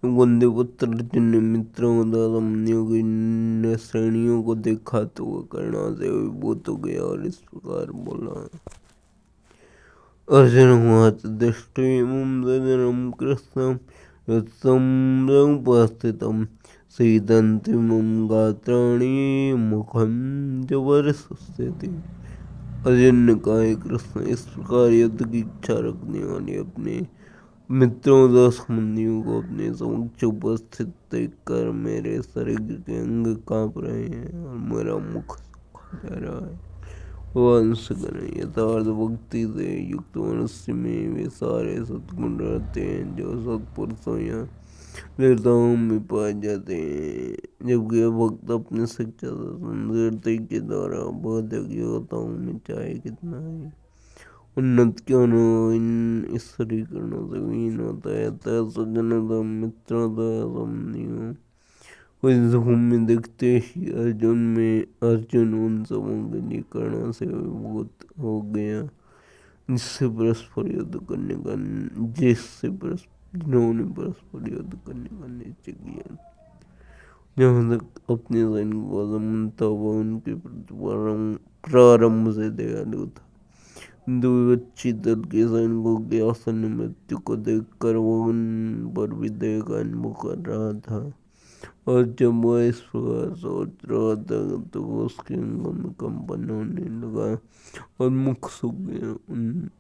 कुंतीपुत्र अर्जुन ने मित्रों तथा संबंधियों की इन श्रेणियों को देखा तो वह करुणा से अभिभूत हो गया और इस प्रकार बोला, अर्जुन उवाच दृष्ट्वेमं सजनं कृष्णं युत्सं समुपस्थितं सीदन्तीमं गात्राणि मुखं च वर्षस्यति। अर्जुन ने कहा, कृष्ण इस प्रकार युद्ध की इच्छा रखने वाले अपने मित्रों तथा संबंधियों को अपने समक्ष उपस्थित देखकर मेरे शरीर के अंग कांप रहे हैं और मेरा मुख सूखा जा रहा है। वंश यथार्थ भक्ति से युक्त मनुष्य में वे सारे सद्गुण रहते हैं जो सत्पुरुषों या देवताओं में पाए जाते हैं। जबकि यह भक्त अपने शिक्षा संस्कृति के द्वारा बौद्धिक योग्यताओं में चाहे कितना ही उन्नत क्यों न हो, इन ईश्वरीकरणों से विहीन होता है। अतः सज्जनता मित्रता संबंधियों इस भूमि में देखते ही अर्जुन उन सबों के लिए करुणा से अभिभूत हो गया जिन्होंने परस्पर युद्ध करने का निश्चय किया। जहाँ तक अपने सैनिकों का संबंध था वह उनके प्रति प्रारंभ से दयालु था। विपक्षी दल के सैनिकों के आसन्न मृत्यु को देखकर वह उन पर भी दया का अनुभव कर रहा था। और जब वह इस प्रकार सोच रहा था तो उसके अंगों में कंपन होने लगा और मुख सूख गया। उन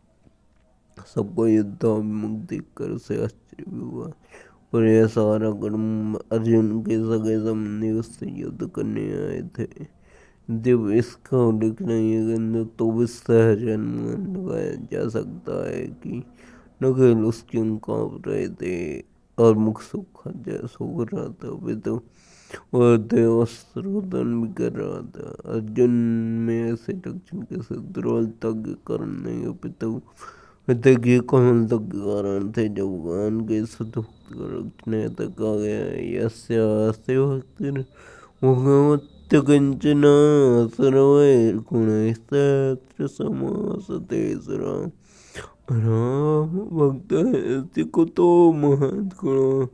सबको युद्धाभिमुख देखकर उसे आश्चर्य भी हुआ, पर यह सारा कर्म अर्जुन के सगे संबंधी उससे युद्ध करने आए थे। जब इसका उल्लेख नहीं है तो भी सहज अनुमान लगाया जा सकता है कि न केवल उसके अंग कांप रहे थे और मुख सूख रहा था, वे तो और देवस्त्रोदन भी कर रहा था। अर्जुन में ऐसे दक्षिण के दुर्बलता के कारण नहीं अपितु कृतज्ञ कोमलता के कारण थे। जो भगवान के सदुक्त रक्षण तक आ गया। यस्यास्ते भक्तिर भगवत कंचना सर्वैर्गुणैस्तत्र समासते राम। राम भक्त है कुतो महत्गुण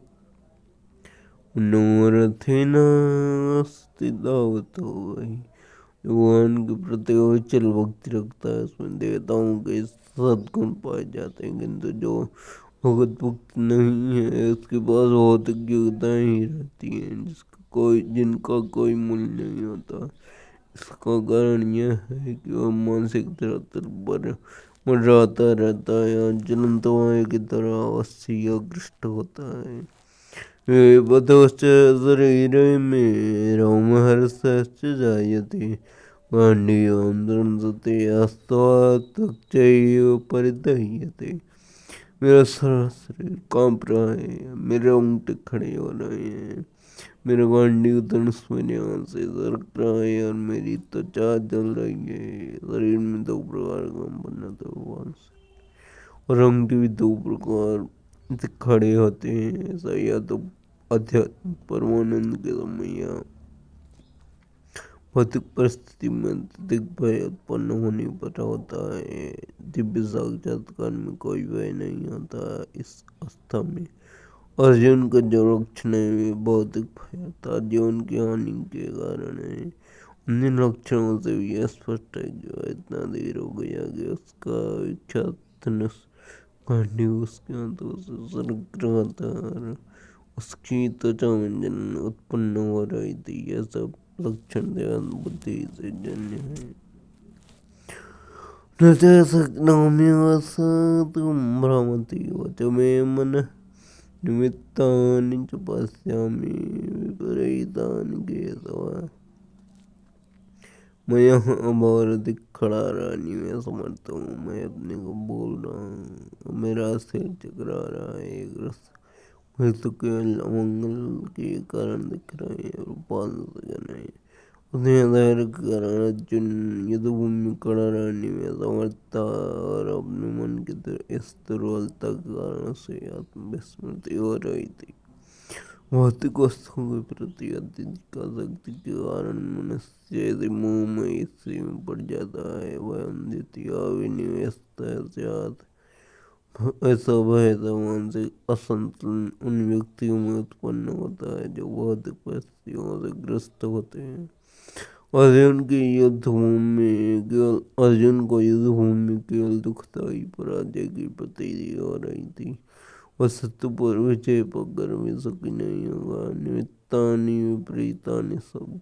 मनोरथेनास्ति दावतो वही। भगवान के प्रति अचल भक्ति रखता है उसमें देवताओं के सद्गुण पाए जाते हैं, किंतु जो भगत भक्त नहीं है उसके पास भौतिक योग्यताएं ही रहती हैं जिनका कोई मूल्य नहीं होता। इसका कारण यह है कि वह मानसिक धरातल पर मंडराता रहता है या ज्वलंत वायु की तरह अवश्य अग्रस्त होता है। बतश्च शरीरे मे रोमहर्षश्च जायते गांडीवं दृंसते अस्त्वचैव परिदह्यते। मेरा सारा शरीर कांप रहा है, मेरे रोंगटे खड़े हो रहे हैं, मेरा गांडीव धनुष मेरे यहाँ से सरक रहा है और मेरी त्वचा जल रही है। शरीर में दो प्रकार का कंपन होता है भगवान से, और रोंगटे भी दो प्रकार से खड़े होते हैं। ऐसा या तो अध्यात्म परमानंद के समय या भौतिक परिस्थिति में अत्यधिक भय उत्पन्न होने पर होता है। दिव्य साक्षात्कार में कोई भय नहीं होता। इस अवस्था में अर्जुन का जो लक्षण है भौतिक भय था जो उनकी हानि के कारण है। अन्य लक्षणों से भी यह स्पष्ट है कि वह इतना देर हो गया कि उसका विख्यात धनुष गांडीव उसके हाथों से सरक रहा था और उसकी त्वचा में जलन उत्पन्न हो रही थी। यह सब लक्षण ध्यान बुद्धि से जन्य है। न च शक्नोम्यवसातुं भ्रमति वच मे मनः निमित्तानि च पश्यामि विपरीतानि केशव। मैं यहाँ अभारती खड़ा रहने में समर्थ हूँ। मैं अपने को बोल रहा हूँ, मेरा सिर चकरा रहा है। मुझे तो केवल अमंगल के कारण दिख रहे हैं और पाल सके नहीं। उसने धैर्य के कारण अर्जुन युद्धभूमि में खड़ा रहने में समर्थ था और अपने मन की इस दुर्बलता के कारण से आत्मविस्मृति हो रही थी। भौतिक वस्तुओं के प्रति अत्यधिक आसक्ति के कारण मनुष्य यदि मोह में इसी में पड़ जाता है वह द्वितीय विनिवेश ऐसा भय मानसिक असंतुलन उन व्यक्तियों में उत्पन्न होता है जो भौतिक परिस्थितियों से ग्रस्त होते हैं। अर्जुन को युद्धभूमि में केवल दुखदायी पराजय की प्रतीति हो रही थी। वह सत्य पर विजय पाकर भी सुखी नहीं होगा। निमित्तानि विपरीतानि शब्द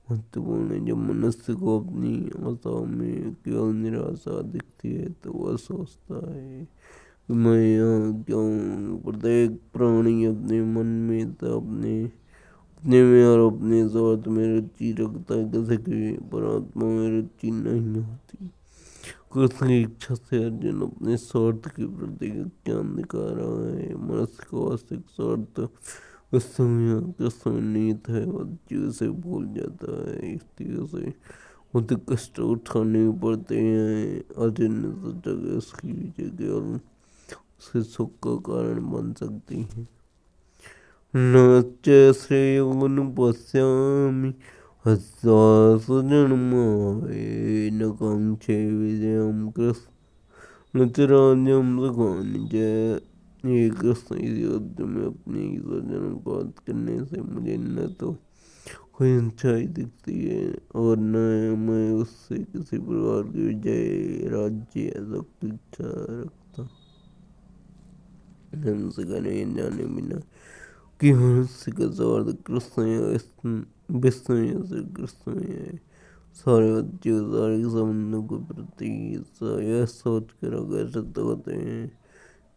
महत्वपूर्ण है। जब मनुष्य को अपनी आशाओं में केवल निराशा दिखती है तो वह सोचता है कि मैं यहाँ क्यों। प्रत्येक प्राणी अपने मन में तो अपने में और अपने स्वार्थ में रुचि रखता है। किसी की परमात्मा में रुचि नहीं होती। कृष्ण की इच्छा से अर्जुन अपने स्वार्थ के प्रति ज्ञान दिखा रहा है। मनुष्य का वास्तविक स्वार्थ उस समय कृष्ण में निहित है और जीव से भूल जाता है। इसलिए उसे बहुत कष्ट उठाने पड़ते हैं। अर्जुन ने सोचा कि उसकी विजय केवल उसके सुख का कारण बन सकती है। न च श्रेयोनुपश्यामि हस्तासुजन्मये न काङ्क्षे विजयं कृष्ण न च राज्यं सुखानि च। ये कृष्ण इस युद्ध में अपने स्वजनों को वध करने से मुझे न तो कोई ऊंचाई दिखती है और न मैं उससे किसी प्रकार की विजय राज्य या सुख की इच्छा रखता। हमसे करने जाने बिना कि मनुष्य का स्वार्थ कृष्ण या विष्णु या श्री कृष्ण है। सारे बच्चे सारे संबंधों के प्रति यह सोच कर आकर्षित होते हैं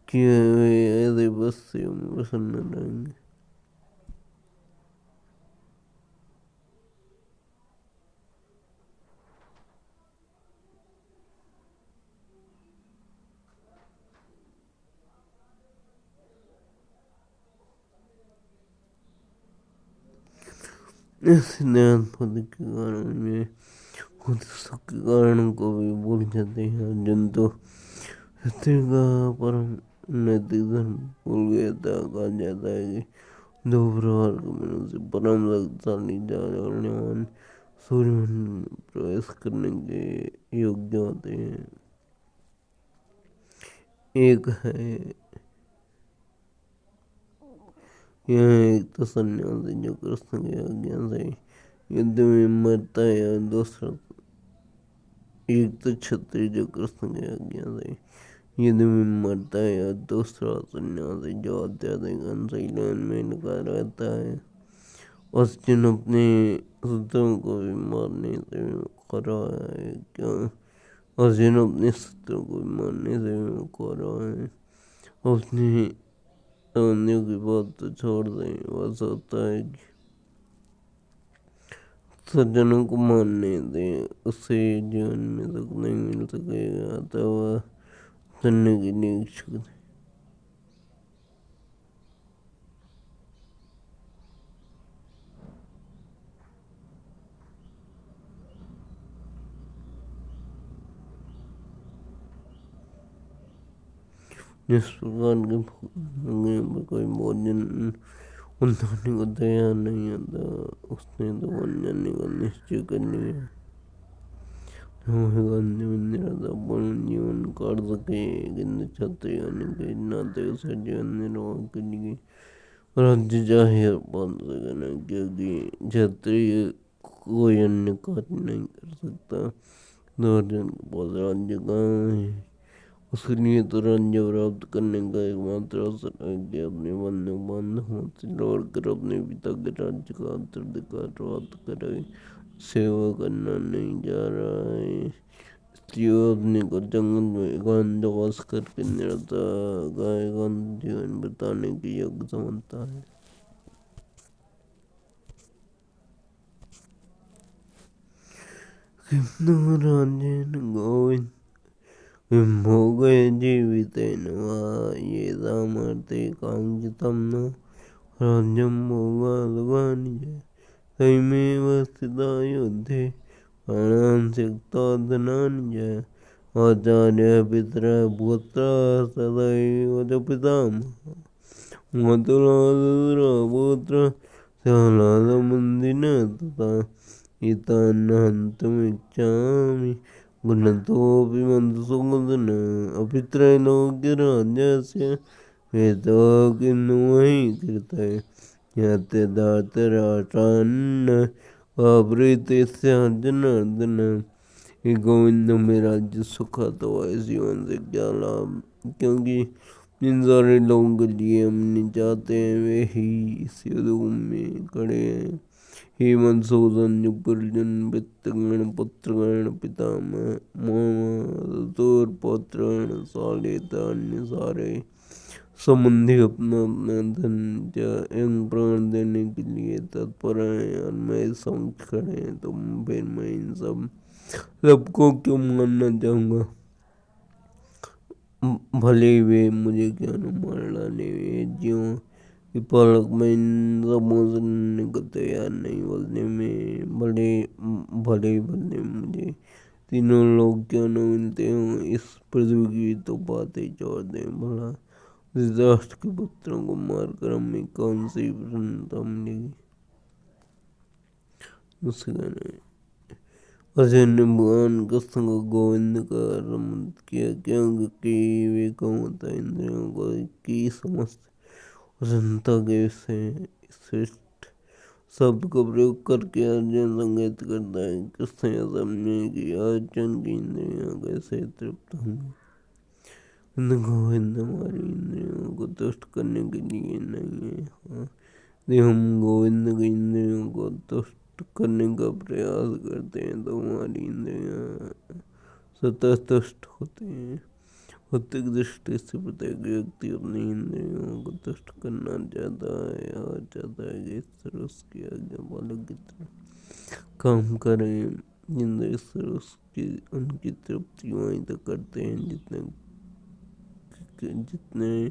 कि वे ऐसे बस से प्रसन्न रहेंगे। इस सिद्धांत पद के कारण में खुद सुख के कारण को भी भूल जाते हैं। अर्जुन तो सत्य का परम नैतिक धर्म भूल गया था। कहा जाता है कि दो प्रकार के मनुष्य परम शक्तिशाली जागरणवान सूर्यमंडल में प्रवेश करने के योग्य होते हैं। एक है यह एक तो सन्यासी जो कृष्ण की आज्ञा से युद्ध में मरता है, और दूसरा एक तो क्षत्रिय जो कृष्ण की आज्ञा से युद्ध में मरता है, और दूसरा सन्यासी जो अत्याधिक अनुशीलन में लगा रहता है। अर्जुन अपने शत्रुओं को भी मारने से मुकर्रा है। क्यों? अर्जुन अपने शत्रुओं को भी मारने से मुकर्रा है। अपने अन्यों की बात तो छोड़ दें, बस होता है कि सज्जनों को मानने दें, उससे जीवन में सुख नहीं मिल सकेगा, तो वह सुनने के लिए इच्छुक नहीं। जिस प्रकार के में कोई भोजन उठाने को तैयार नहीं होता, उसने तो बन जाने का निश्चय कर लिया। पूर्ण जीवन काट सके, किंतु क्षत्रिय होने के नाते उसे जीवन निर्वाह के लिए राज्य चाहे बांध सकना, क्योंकि क्षत्रिय कोई अन्य कार्य नहीं कर सकता। तो अर्जुन के पास राज्य कहाँ है? उसके लिए तो राज्य प्राप्त करने का एकमात्र अवसर है कि अपने बंधु बांधवों से लड़कर अपने पिता के राज्य का उत्तराधिकार प्राप्त करे। सेवा करना नहीं जा रहा है, इसलिए वो अपने को जंगल में एकांतवास करके एकांत जीवन बिताने के योग्य समझता है। राज्येन गोविंद भोगे जीवितेन वा ये सामर्थे कांक्षितं न राज्यं भोगादवानि च तैमेव स्थिता युद्धे प्राणान् त्यक्त्वा धनानि च आचार्य पितरः पुत्रः सदैव च पितामहः मातुलः पुत्रः शालादमन्दिनः तथा एतान् हन्तुमिच्छामि गुणतोऽपि मधुसूदन अपित्रैलोक्यराज्यस्य हेतो किन्नु मयि कृते यद्यदार्थराष्ट्रान्न प्रीतिस्य जनार्दन। हे गोविंद, में राज्य सुख तो इस जीवन से क्या लाभ, क्योंकि जिन सारे लोगों के लिए हमने चाहते हैं वे ही इस युद्ध में खड़े हैं। हे मधुसूदन, जुगर्जन वित्तगण पुत्रगण पितामह मामा दूर पौत्रगण सालेता अन्य सारे संबंधी अपना अपना धन एवं प्राण देने के लिए तत्पर हैं, और मैं समझ खड़े हैं। तुम फिर मैं इन सबको क्यों मानना चाहूँगा? भले वे मुझे क्या न मार डाले, वे ज्यों कि पलक में इन सबों से लड़ने को तैयार नहीं। बोलने में भले भले भले मुझे तीनों लोग क्यों न मिलते हों, इस पृथ्वी की तो बात ही छोड़ दें। भला धृतराष्ट्र के पुत्रों को मारकर हमें कौन सी प्रसन्नता मिलेगी? उसके अर्जुन ने भगवान कृष्ण को गोविंद का सम्बोधित किया, क्योंकि वे कमता इंद्रियों को की समस्त प्रसन्नता के विषय श्रेष्ठ शब्द का प्रयोग करके अर्जुन संकेत करता है। कृष्ण यह समझे कि अर्जुन की इंद्रियां कैसे तृप्त होंगी, किंतु गोविंद हमारी इंद्रियों को तुष्ट करने के लिए नहीं है। हाँ, यदि हम गोविंद की इंद्रियों को तुष्ट करने का प्रयास करते हैं तो हमारी इंद्रियां स्वतः तुष्ट होते हैं। भौतिक दृष्टि से प्रत्येक व्यक्ति अपनी इंद्रियों को तुष्ट करना चाहता है, और चाहता है कि ईश्वर उसकी आज्ञा पालन की तरह काम करें। जिन ईश्वर उसकी उनकी तृप्ति वहीं तक करते हैं जितने जितने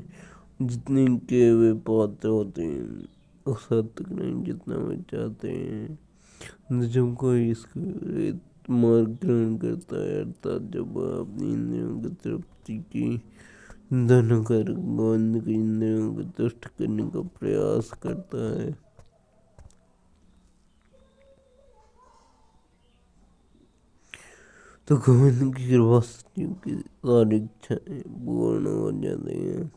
जितने के वे पात्र होते हैं। उस हद तक नहीं जितना वे चाहते हैं। जब कोई इसके मार्ग ग्रहण करता है, अर्थात जब वह अपनी इंद्रियों की तृप्ति की निंदा कर गोविंद की इंद्रियों को तुष्ट करने का प्रयास करता है, तो गोविंद की कृपा से जीव की सारी इच्छाएं पूर्ण हो जाती हैं।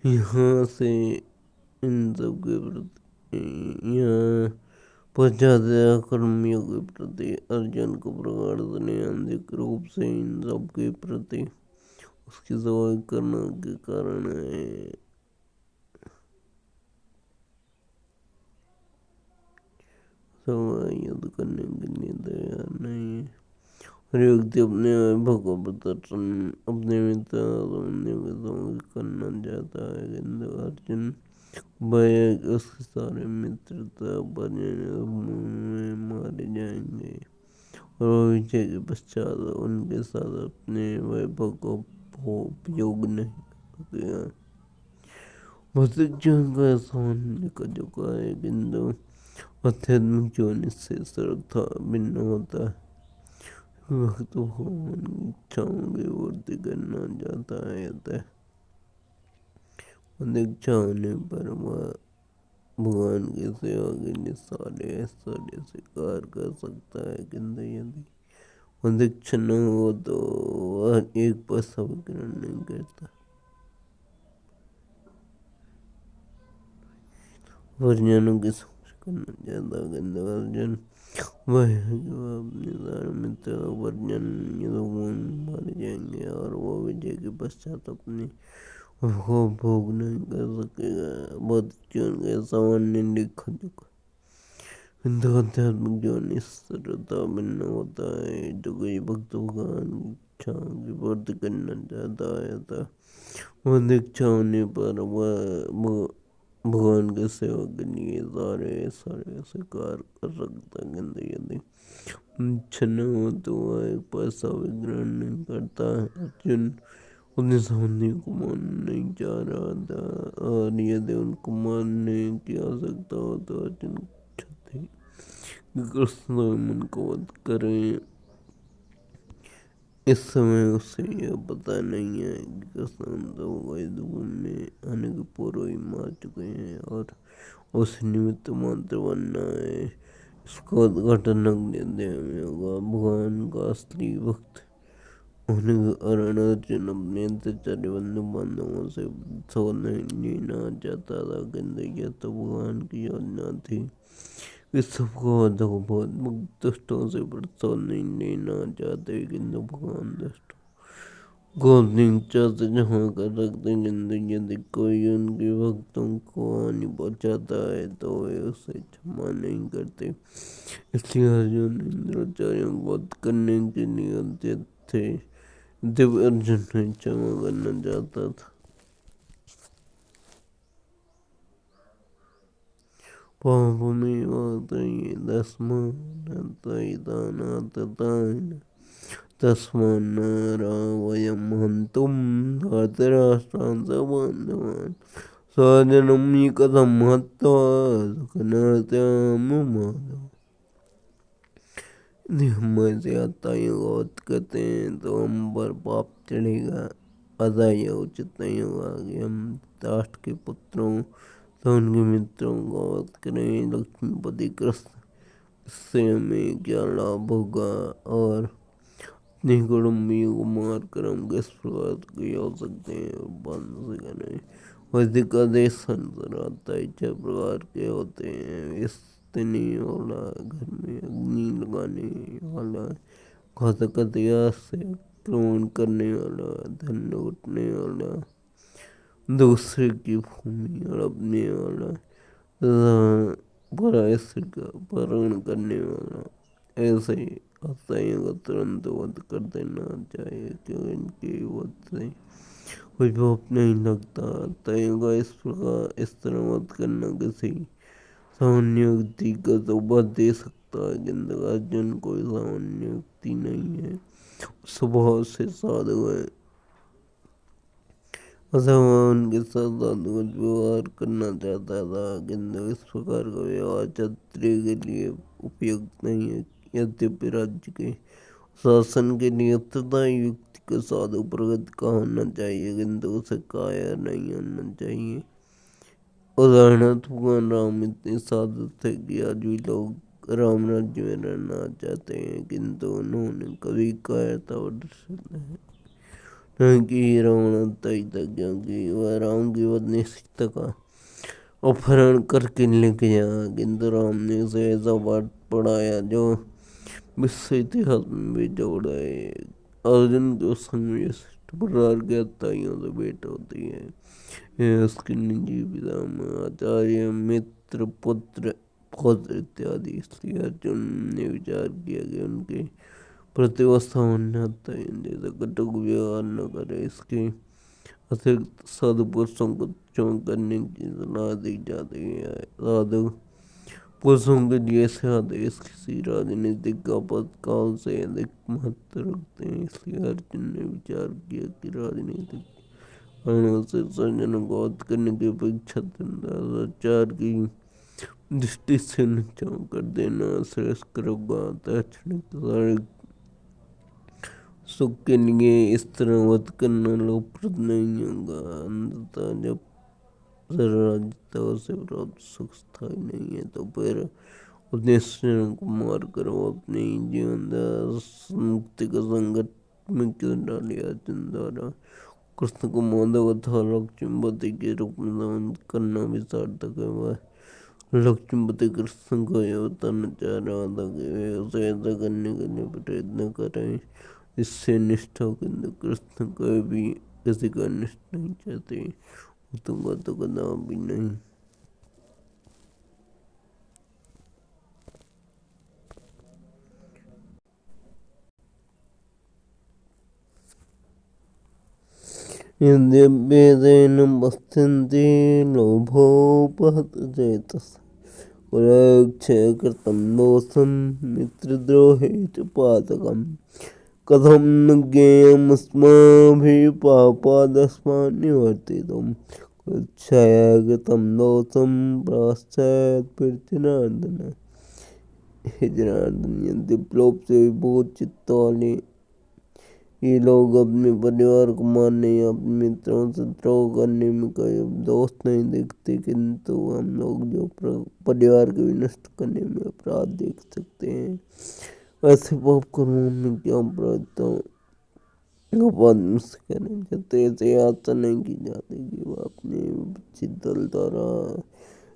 यहाँ से इन सब के प्रति यहाँ पश्चात कर्मियों के प्रति अर्जुन को प्रगाढ़ आंतरिक रूप से इन सब के प्रति उसकी सेवा करने के कारण है। युद्ध करने के लिए तैयार नहीं है। हर व्यक्ति अपने भगव प्रदर्शन अपने मित्र के समझ करना चाहता है, किंतु अर्जुन भय उसके सारे मित्रता में मारे जाएंगे और विजय के पश्चात उनके साथ अपने वैभव का उपयोग नहीं करेगा। भौतिक जीवन का सामान्य का झुका है, किंतु आध्यात्मिक जीवन इससे सर्वथा भिन्न होता है। वक्त भगवान की इच्छाओं की पूर्ति करना चाहता है, अतः अधिक इच्छा होने पर वह भगवान की सेवा के लिए सारे ऐश्वर्य स्वीकार कर सकता है, किंतु यदि अधिक इच्छा न हो तो वह एक पैसा भी ग्रहण नहीं करता। वर्जनों की समझ करना चाहता है, किंतु अर्जुन वह है कि वह अपने सारे मित्र वर्जन मारे जाएंगे और वो विजय के पश्चात अपने को भोग नहीं कर सकेगा। बहुत जीवन का सामान्य लिखा चुका, किंतु आध्यात्मिक जीवन इस तरह भिन्न होता है। जो कोई भक्त भगवान की इच्छा की पूर्ति करना चाहता है, तो वह इच्छा होने पर वह भगवान के सेवा के लिए सारे स्वीकार कर सकता है, किंतु यदि इच्छा न हो तो वह एक पैसा भी ग्रहण नहीं करता है। अर्जुन अपने सामने को मानना नहीं चाह रहा था, और यदि उनको मानने की आवश्यकता हो तो अर्जुन चाहते कि कृष्ण मन को वध करें। इस समय उसे यह पता नहीं है कि कृष्ण तो में आने के पूर्व ही मार चुके हैं और उस निमित्त मात्र बनना है। इसका उद्घाटन अगले अध्याय में होगा। भगवान का असली भक्त होने के कारण अर्जुन अपने अंतचारी बंधु बांधवों से शोध नहीं लेना चाहता था, किंतु यह तो भगवान की योजना थी। इस सबको बहुत दुष्टों से प्रसव नहीं लेना चाहते, किंतु भगवान दुष्टों को अपनी इच्छा से जमा कर रखते, किंतु यदि कोई उनके भक्तों को हानि पहुंचाता है तो वे उसे क्षमा नहीं करते। इसलिए अर्जुन इंद्राचार्यों को वध करने के लिए उद्यत थे। जब अर्जुन ने क्षमा करना चाहता था, पापमेव तस्मान्नरावयं हन्तुं धार्तराष्ट्रान् सबान्धवान् स्वजनं कथं हत्वा सुखनात्यामुमादौ। यदि हम ऐसे आत्ताइयों का वध करते हैं तो हम पर पाप चढ़ेगा। अतः यह उचित नहीं होगा कि हम राष्ट्र के पुत्रों तो उनके मित्रों का वध करें। लक्ष्मीपति कृष्ण, इससे हमें क्या लाभ होगा और अपने कुटुंबियों को मार कर हम किस प्रकार के हो सकते हैं। बांध से करें वैदिक आदेश अनुसार आत्ताई 6 प्रकार के होते हैं। स्त्री वाला, घर में अग्नि लगाने वाला, घातक हथियार से आक्रमण करने वाला, धन लूटने वाला, दूसरे की भूमि हड़पने वाला तथा पराय स्त्री का अपहरण करने वाला। ऐसे आत्ताइयों का तुरंत वध कर देना चाहिए, क्योंकि इनके वध से कोई पाप नहीं लगता। आत्ताइयों का इस तरह वध करना किसी सामान्य व्यक्ति का शोभा दे सकता है, किंतु अर्जुन कोई सामान्य व्यक्ति नहीं है, स्वभाव से साधु है। अतः वह उनके साथ साधुवत व्यवहार करना चाहता था, किंतु इस प्रकार का व्यवहार क्षत्रिय के लिए उपयुक्त नहीं है। यद्यपि राज्य के शासन के लिए तथा युक्ति के साधु प्रगति का होना चाहिए, किंतु उसे कायर नहीं होना चाहिए। उदाहरणार्थ भगवान राम इतने साधु थे कि आज भी लोग राम राज्य में रहना चाहते हैं, किंतु उन्होंने कभी कायरता प्रदर्शित नहीं की। रावण उत्साही था क्योंकि वह राम की पत्नी सीता का अपहरण करके लेके गया, किंतु राम ने उसे ऐसा पाठ पढ़ाया जो विश्व इतिहास में भी जोड़ है। अर्जुन के संग में श्रेष्ठ प्रकार के अत्याइयों से भेंट होती है। यह उसके निजी पितामह, आचार्य, मित्र, पुत्र, पौत्र इत्यादि। इसलिए अर्जुन ने विचार किया कि उनके प्रतिवस्था होने जैसे कटुक व्यवहार न करे। इसके अतिरिक्त साधु पुरुषों को चौंक करने की सलाह दी जाती है। साधु पुरुषों के लिए ऐसे आदेश किसी राजनीतिक आपातकाल से अधिक महत्व रखते हैं। इसलिए अर्जुन ने विचार किया कि राजनीतिक कारणों से स्वजनों को वध करने की अपेक्षा सदाचार की दृष्टि से नीचाव कर देना श्रेयस्कर होगा। शैक्षणिक सुख के लिए इस तरह वध करना लाभप्रद नहीं होगा। अंततः जब राज्यता से प्राप्त सुख स्थायी नहीं है, तो फिर अपने स्वजनों को मार कर वो अपने जीवन मुक्ति का संकट में क्यों डाले। अर्जुन द्वारा कृष्ण को माधव अथवा लक्ष्मीपति के रूप में दमन करना भी सार्थक है। वह लक्ष्मीपति कृष्ण को यह बताना चाह रहा था कि वे उसे ऐसा करने के लिए प्रयत्न करें इससे निष्ठ हो, किंतु कृष्ण कभी भी किसी का निष्ठ नहीं चाहते, तुमको तो कदापि नहीं। यद्यप्येतेन पश्यन्ति लोभोपहत चेतसः कुलक्षयकृतं दोषं मित्रद्रोहे च पातकम्। कथं न ज्ञेयमस्माभिः पापादस्मान् निवर्तितुम्। कुलक्षयकृतं दोषं प्रायश्चित् जनार्दन। हे जनार्दन, यद्यपि लोभ से विभूत चित्त वाले ये लोग अपने परिवार को मारने या अपने मित्रों से द्रोह करने में कोई दोष नहीं देखते, किंतु हम लोग जो परिवार को विनष्ट करने में अपराध देख सकते हैं। ऐसे पाप कर्मों में क्या प्रवृत्ता करें। क्षत्रिय से आशा नहीं की जाती कि वह अपने विपक्षी दल द्वारा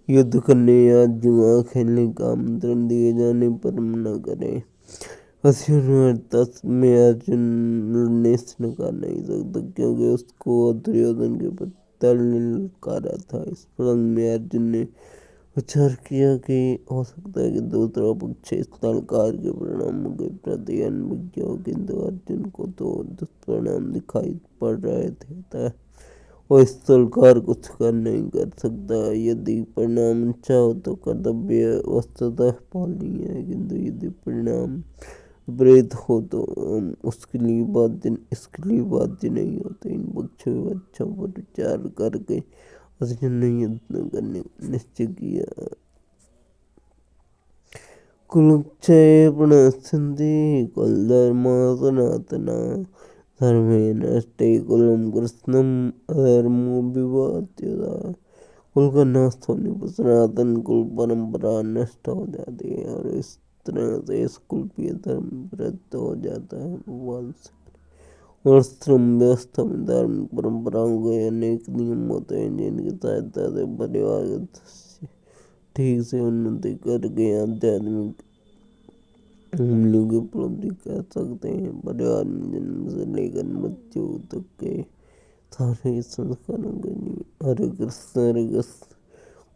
युद्ध करने या जुआ खेलने का आमंत्रण दिए जाने पर मना करे। में अर्जुन ने इनकार नहीं सकता, क्योंकि उसको दुर्योधन के प्रति ललकारा था। इस प्रसंग में अर्जुन ने विचार किया कि हो सकता है कि दूसरा पक्ष इस ललकार के परिणामों के प्रति अनभिज्ञ हो, किंतु अर्जुन को तो दुष्परिणाम दिखाई पड़ रहे थे, अतः वो इस ललकार को स्वीकार नहीं कर सकता। यदि परिणाम अच्छा हो तो कर्तव्य वस्तुतः पालनीय है, किंतु यदि परिणाम विपरीत हो तो इसके लिए बाध्य नहीं होते। इन पक्षों पर विचार करके अर्जुन ने यत्न करने का निश्चय किया। कुलक्षये प्रणश्यन्ति कुलधर्मा सनातना। धर्मे नष्टे कुलम कृष्णम अधर्मो विवाद्यता। कुल का नाश होने पर सनातन कुल परंपरा नष्ट हो जाती है, और इस तरह से इस कुल की धर्म विरुद्ध हो जाता है। भगवान और श्रम व्यवस्था में धार्मिक परंपराओं के अनेक नियम होते हैं, जिनकी सहायता से परिवार के सदस्य ठीक से उन्नति करके आध्यात्मिक मूल्यों की उपलब्धि कर सकते हैं। परिवार में जन्म से लेकर मृत्यु तक के सारे संस्कारों के लिए हरे कृष्ण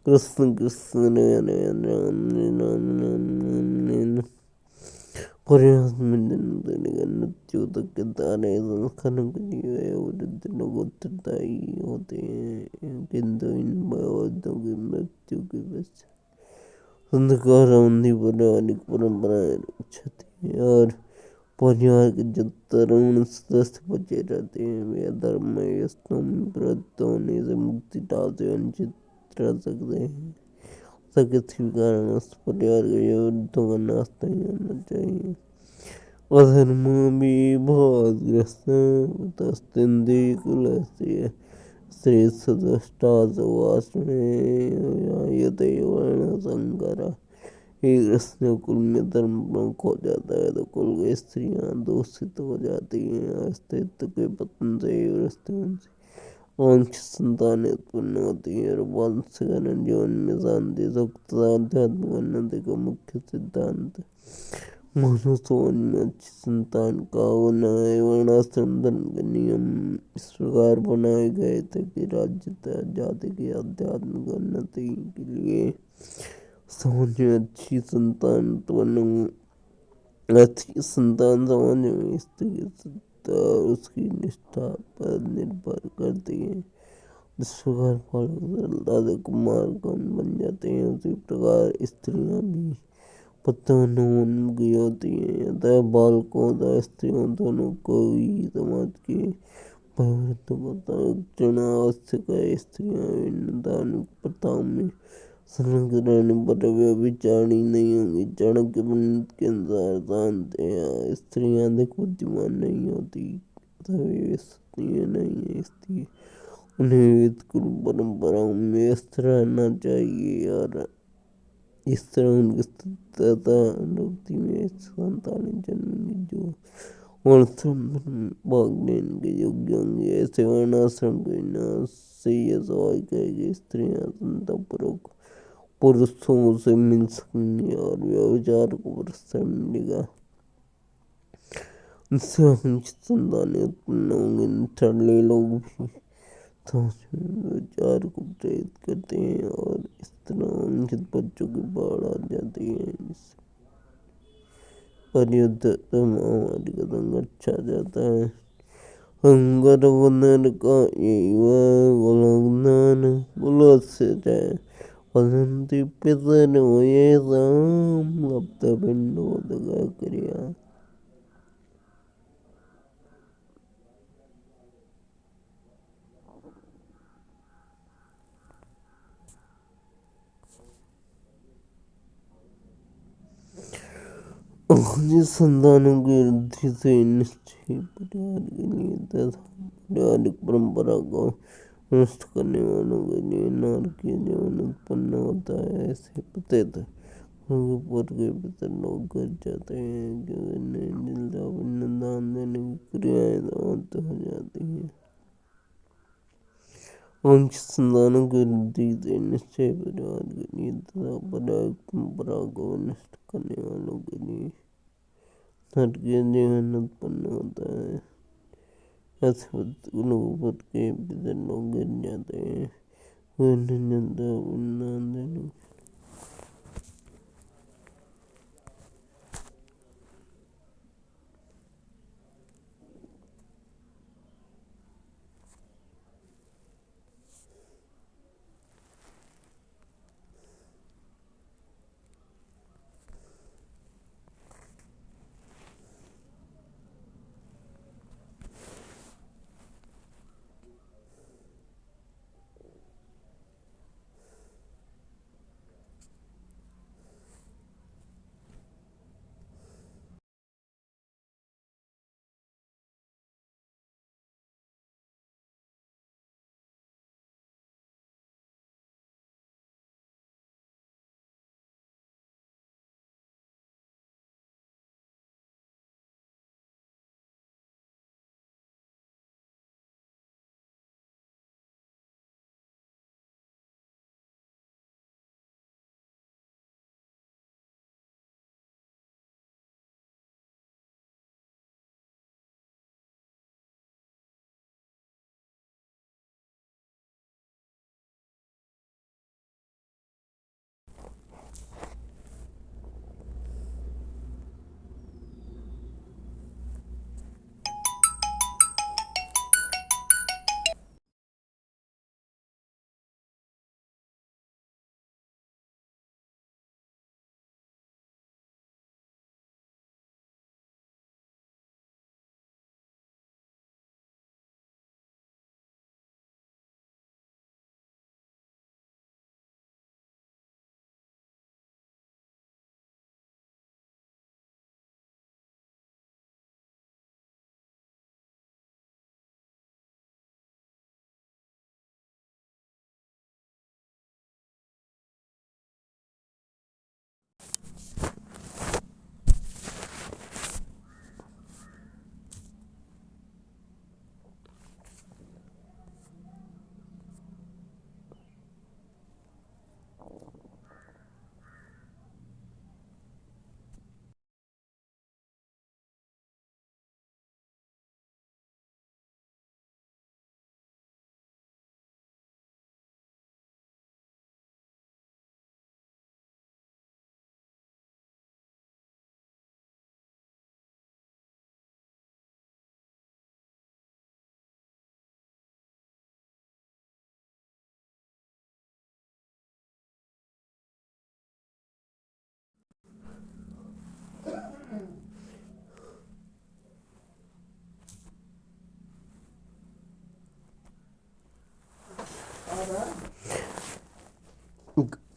कृष्ण कृष्ण हरे हरे राम राम राम। परिवार में जन्म से लेकर मृत्यु तक के सारे संस्कारों के लिए वृद्ध लोग उत्तरदायी होते हैं, किंतु इन वयोवृद्धों की मृत्यु के पश्चात संस्कार संबंधी पारिवारिक परंपराएं रक्षित हैं और परिवार के जो तरुण सदस्य बचे रहते हैं वे अधर्म में व्यस्तों में प्रवृत्त होने से मुक्ति टाल से वंचित रह सकते हैं। ऐसा किसी भी कारणवश परिवार के युद्धों का नाश नहीं होना चाहिए। अधर्म भी बहुत ग्रस्त तस्तिंदी कुल स्त्री सदष्टा सुवास में यदि वर्ण संकरा एक रस्म कुल में धर्म प्रमुख हो जाता है तो कुल की स्त्रियां दूषित हो जाती हैं। अस्तित्व के पतन से वंश संतान उत्पन्न होती है और वंशकरण जीवन में शांति सुख तथा आध्यात्मिक उन्नति का मुख्य सिद्धांत। मानव समाज में अच्छी संतान का होना है। वर्णाश्रम धर्म के नियम इस प्रकार बनाए गए थे कि राज्य तथा जाति की आध्यात्मिक उन्नति के लिए समाज में अच्छी संतान उत्पन्न अच्छी संतान समाज में स्त्री की सत्ता और उसकी निष्ठा पर निर्भर करती है। जिस प्रकार बालक सरलता से कुमार कौन बन जाते हैं उसी प्रकार स्त्रियां भी पतनोन्मुखी होती हैं। अतः बालकों तथा स्त्रियों दोनों को ही समाज के परिवर्तन को तर्कना आवश्यक है। स्त्रियां विभिन्न धार्मिक प्रथाओं में संलग्न रहने पर व्यभिचारिणी नहीं होंगी। चाणक्य पंडित के अनुसार शांत स्त्रियां अधिक बुद्धिमान नहीं होती तथा वे विश्वसनीय नहीं है, इसलिए उन्हें विविध कुल परंपराओं में व्यस्त रहना चाहिए और इस तरह उनकी तथा अनुक्ति में संतानें जन्मेंगी जो वर्णाश्रम धर्म भाग लेने के योग्य होंगे। ऐसे वर्णाश्रम के विनाश से यह स्वाभाविक है कि स्त्रियां संतानपूर्वक पुरुषों से मिल सकेंगी और व्यभिचार को प्रोत्साहन मिलेगा। इससे वंचित संतानें उत्पन्न होंगी। निठल्ले लोग भी समाज में व्यभिचार को प्रेरित करते हैं और इस तरह वंचित बच्चों की बाढ़ आ जाती है, जिससे परियुद्ध महामारी का संकट छा जाता है। अंगर पुनर्का गोलग्नान कुलोत्सिते वदन्ति पितरो येषां लब्धपिण्डोदका क्रिया। जिस संतानों की वृद्धि से निश्चय परिवार के लिए तथा पारिवारिक परंपरा को नष्ट करने वालों के लिए नारकीय जीवन उत्पन्न होता है। ऐसे प्रत्येक पर के पितर लोग कर जाते हैं क्योंकि निर्जलता पिंडदान देने की क्रियाएं समाप्त हो जाती हैं। वंश संतानों की वृद्धि से निश्चय परिवार के लिए तथा पारिवारिक परंपरा को नष्ट करने वालों के लिए नारकीय जीवन उत्पन्न होता है। ऐसे पर के पितर लोग गिर जाते हैं वे निर्जलता पिंडदान देने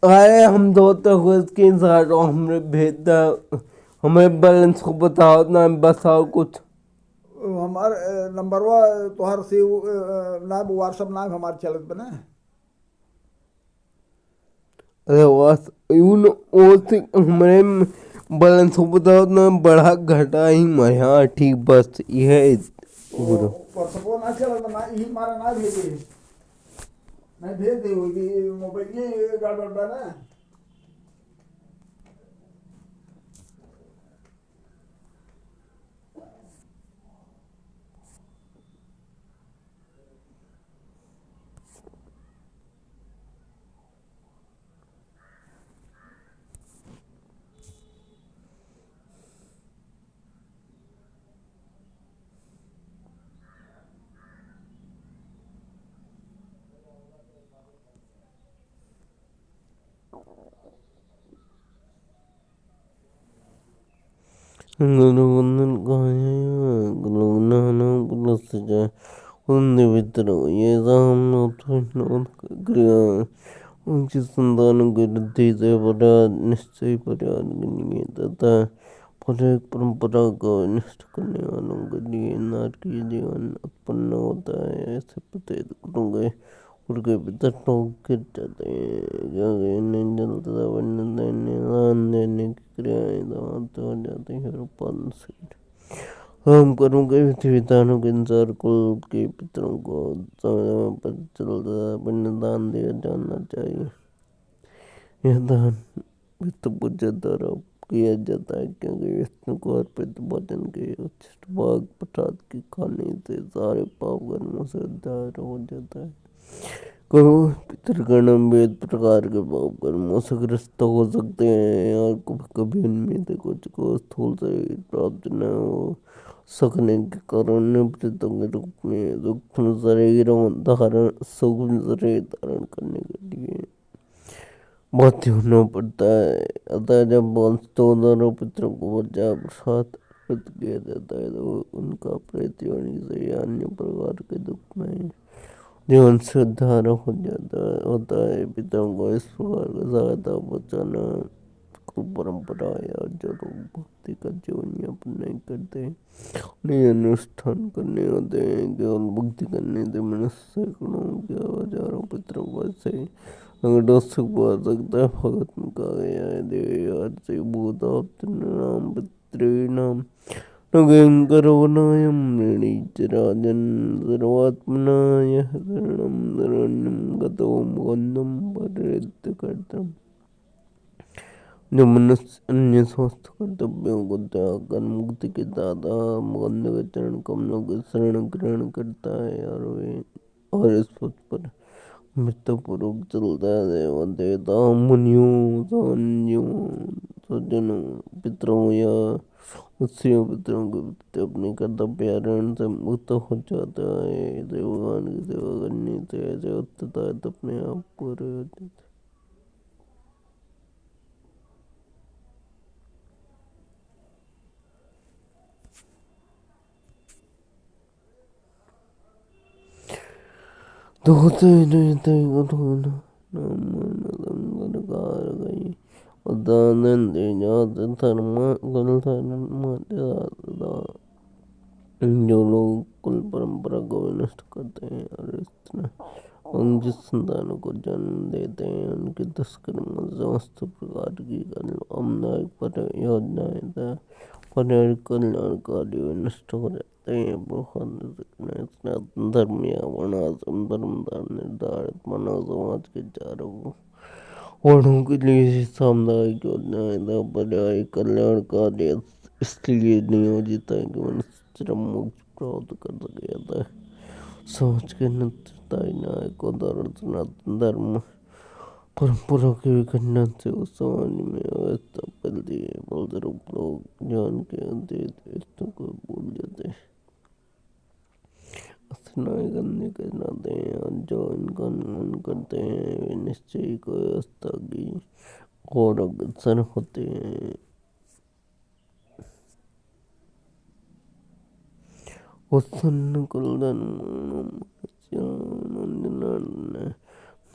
अरे हम दोस्त उसके साथ हमने भेजा, हमें बैलेंस को बताओ ना, बताओ कुछ। हमारे नंबरवा तोहर से नाम व्हाट्सअप नाम हमारे चलत बने। अरे बस उन उस हमारे बैलेंस को बताओ ना, बढ़ा घटा ही मरा ठीक, बस यह वो गुरु। व्हाट्सअप ना चलत बना, यही हमारा ना भेजे, नहीं भेज दे होगी मोबाइल ये गड़बड़ बना। गुरुवंदन गाया गुरुनाना गुरुसजा उन्नति वितरो ये राम नोत्विनो क्रिया उनकी संतान गुरुति से बड़ा निश्चय परिहार गणिये तथा पौराणिक परंपरा को नष्ट करने वालों के लिए नारकीय जीवन उत्पन्न होता है, ऐसे प्रत्येक करूँगे उनके पितर लोग गिर जाते हैं, क्योंकि इन्हें जल तथा वर्ण देने दान देने की क्रियाएं समाप्त हो जाती है और पालन से हम करूँगे विधि विधानों के अनुसार कुल के पितरों को समय समय पर जल तथा वर्ण दान दिया जाना चाहिए। यह दान वित्त पूजा द्वारा किया जाता है, क्योंकि विष्णु को अर्पित भोजन के उच्छिष्ट भाग प्रसाद के खाने से सारे पाप कर्मों से उद्धार हो जाता है। कहो पितृगण वेद प्रकार के पाप कर्मों से ग्रस्त हो सकते हैं और कभी उनमें से कुछ को स्थूल शरीर प्राप्त न हो सकने के कारण प्रेतों के रूप में सूक्ष्म शरीर धारण करने के लिए बाध्य होना पड़ता है। अतः जब वंश तो दोनों पितरों को बचा प्रसाद अर्पित किया जाता है तो उनका प्रेत योनि से या अन्य प्रकार के दुख में जीवन से उद्धार हो जाता होता है। पितरों को इस प्रकार की सहायता पहुँचाना कुल परंपरा या जो लोग भक्ति का जीवन यापन नहीं करते उन्हें अनुष्ठान करने होते हैं। केवल भक्ति करने से मनुष्य सैकड़ों या हजारों पितरों को ऐसे अगर सुख पा सकता है। भगवत में कहा गया है, देव भूताप्त नाम पितॄणाम नगेंकरोनायम ऋणीचराजन सर्वात्मनाय शरणं शरण्यं गतो मुकुन्दं परिहृत्य। जो मनुष्य अन्य समस्त कर्तव्यों को त्याग कर मुक्ति के दाता मुकुंद के चरण कमलों की शरण ग्रहण करता है और इस पथ पर मृत्युपूर्वक चलता है, देव देवता मुनियों सान्यों सज्जनों पितरों या ऋषियों पितरों के प्रति अपने कर्तव्य ऋण से मुक्त हो जाता है। देवगण की सेवा करने से ऐसे उत्साह अपने आप पूरे हो जाते हैं। दोते रहते गुरुना नाम कार गई उदाहरण दे जाते धर्म गुल धर्म जो लोग कुल परंपरा को नष्ट करते हैं और इस तरह उन जिस संतानों को जन्म देते हैं उनके दुष्कर्म समस्त प्रकार की अमनायक पर योजनाएं पर्यावरण कल्याणकारी व नष्ट हो जाते हैं। सनातन धर्म या वर्णाश्रम धर्म द्वारा निर्धारित मानव समाज के चारों वर्णों के लिए सामुदायिक योजनाएं पर्यावरण कल्याणकारी इसलिए नियोजित है कि मनुष्य चरम मोक्ष प्राप्त कर सके। समाज के नेतृत्व नायक उदाहरण सनातन धर्म परंपरा के विखंडन से उस समाज में अवस्था फैलती है। फलस्वरूप लोग जान के अंधेरे को भूल जाते हैं, स्नान करने के नाते और जो इनका अनुमान करते हैं वे निश्चय ही कोई व्यवस्था की और अग्रसर होते हैं। उत्सन्न कुलधन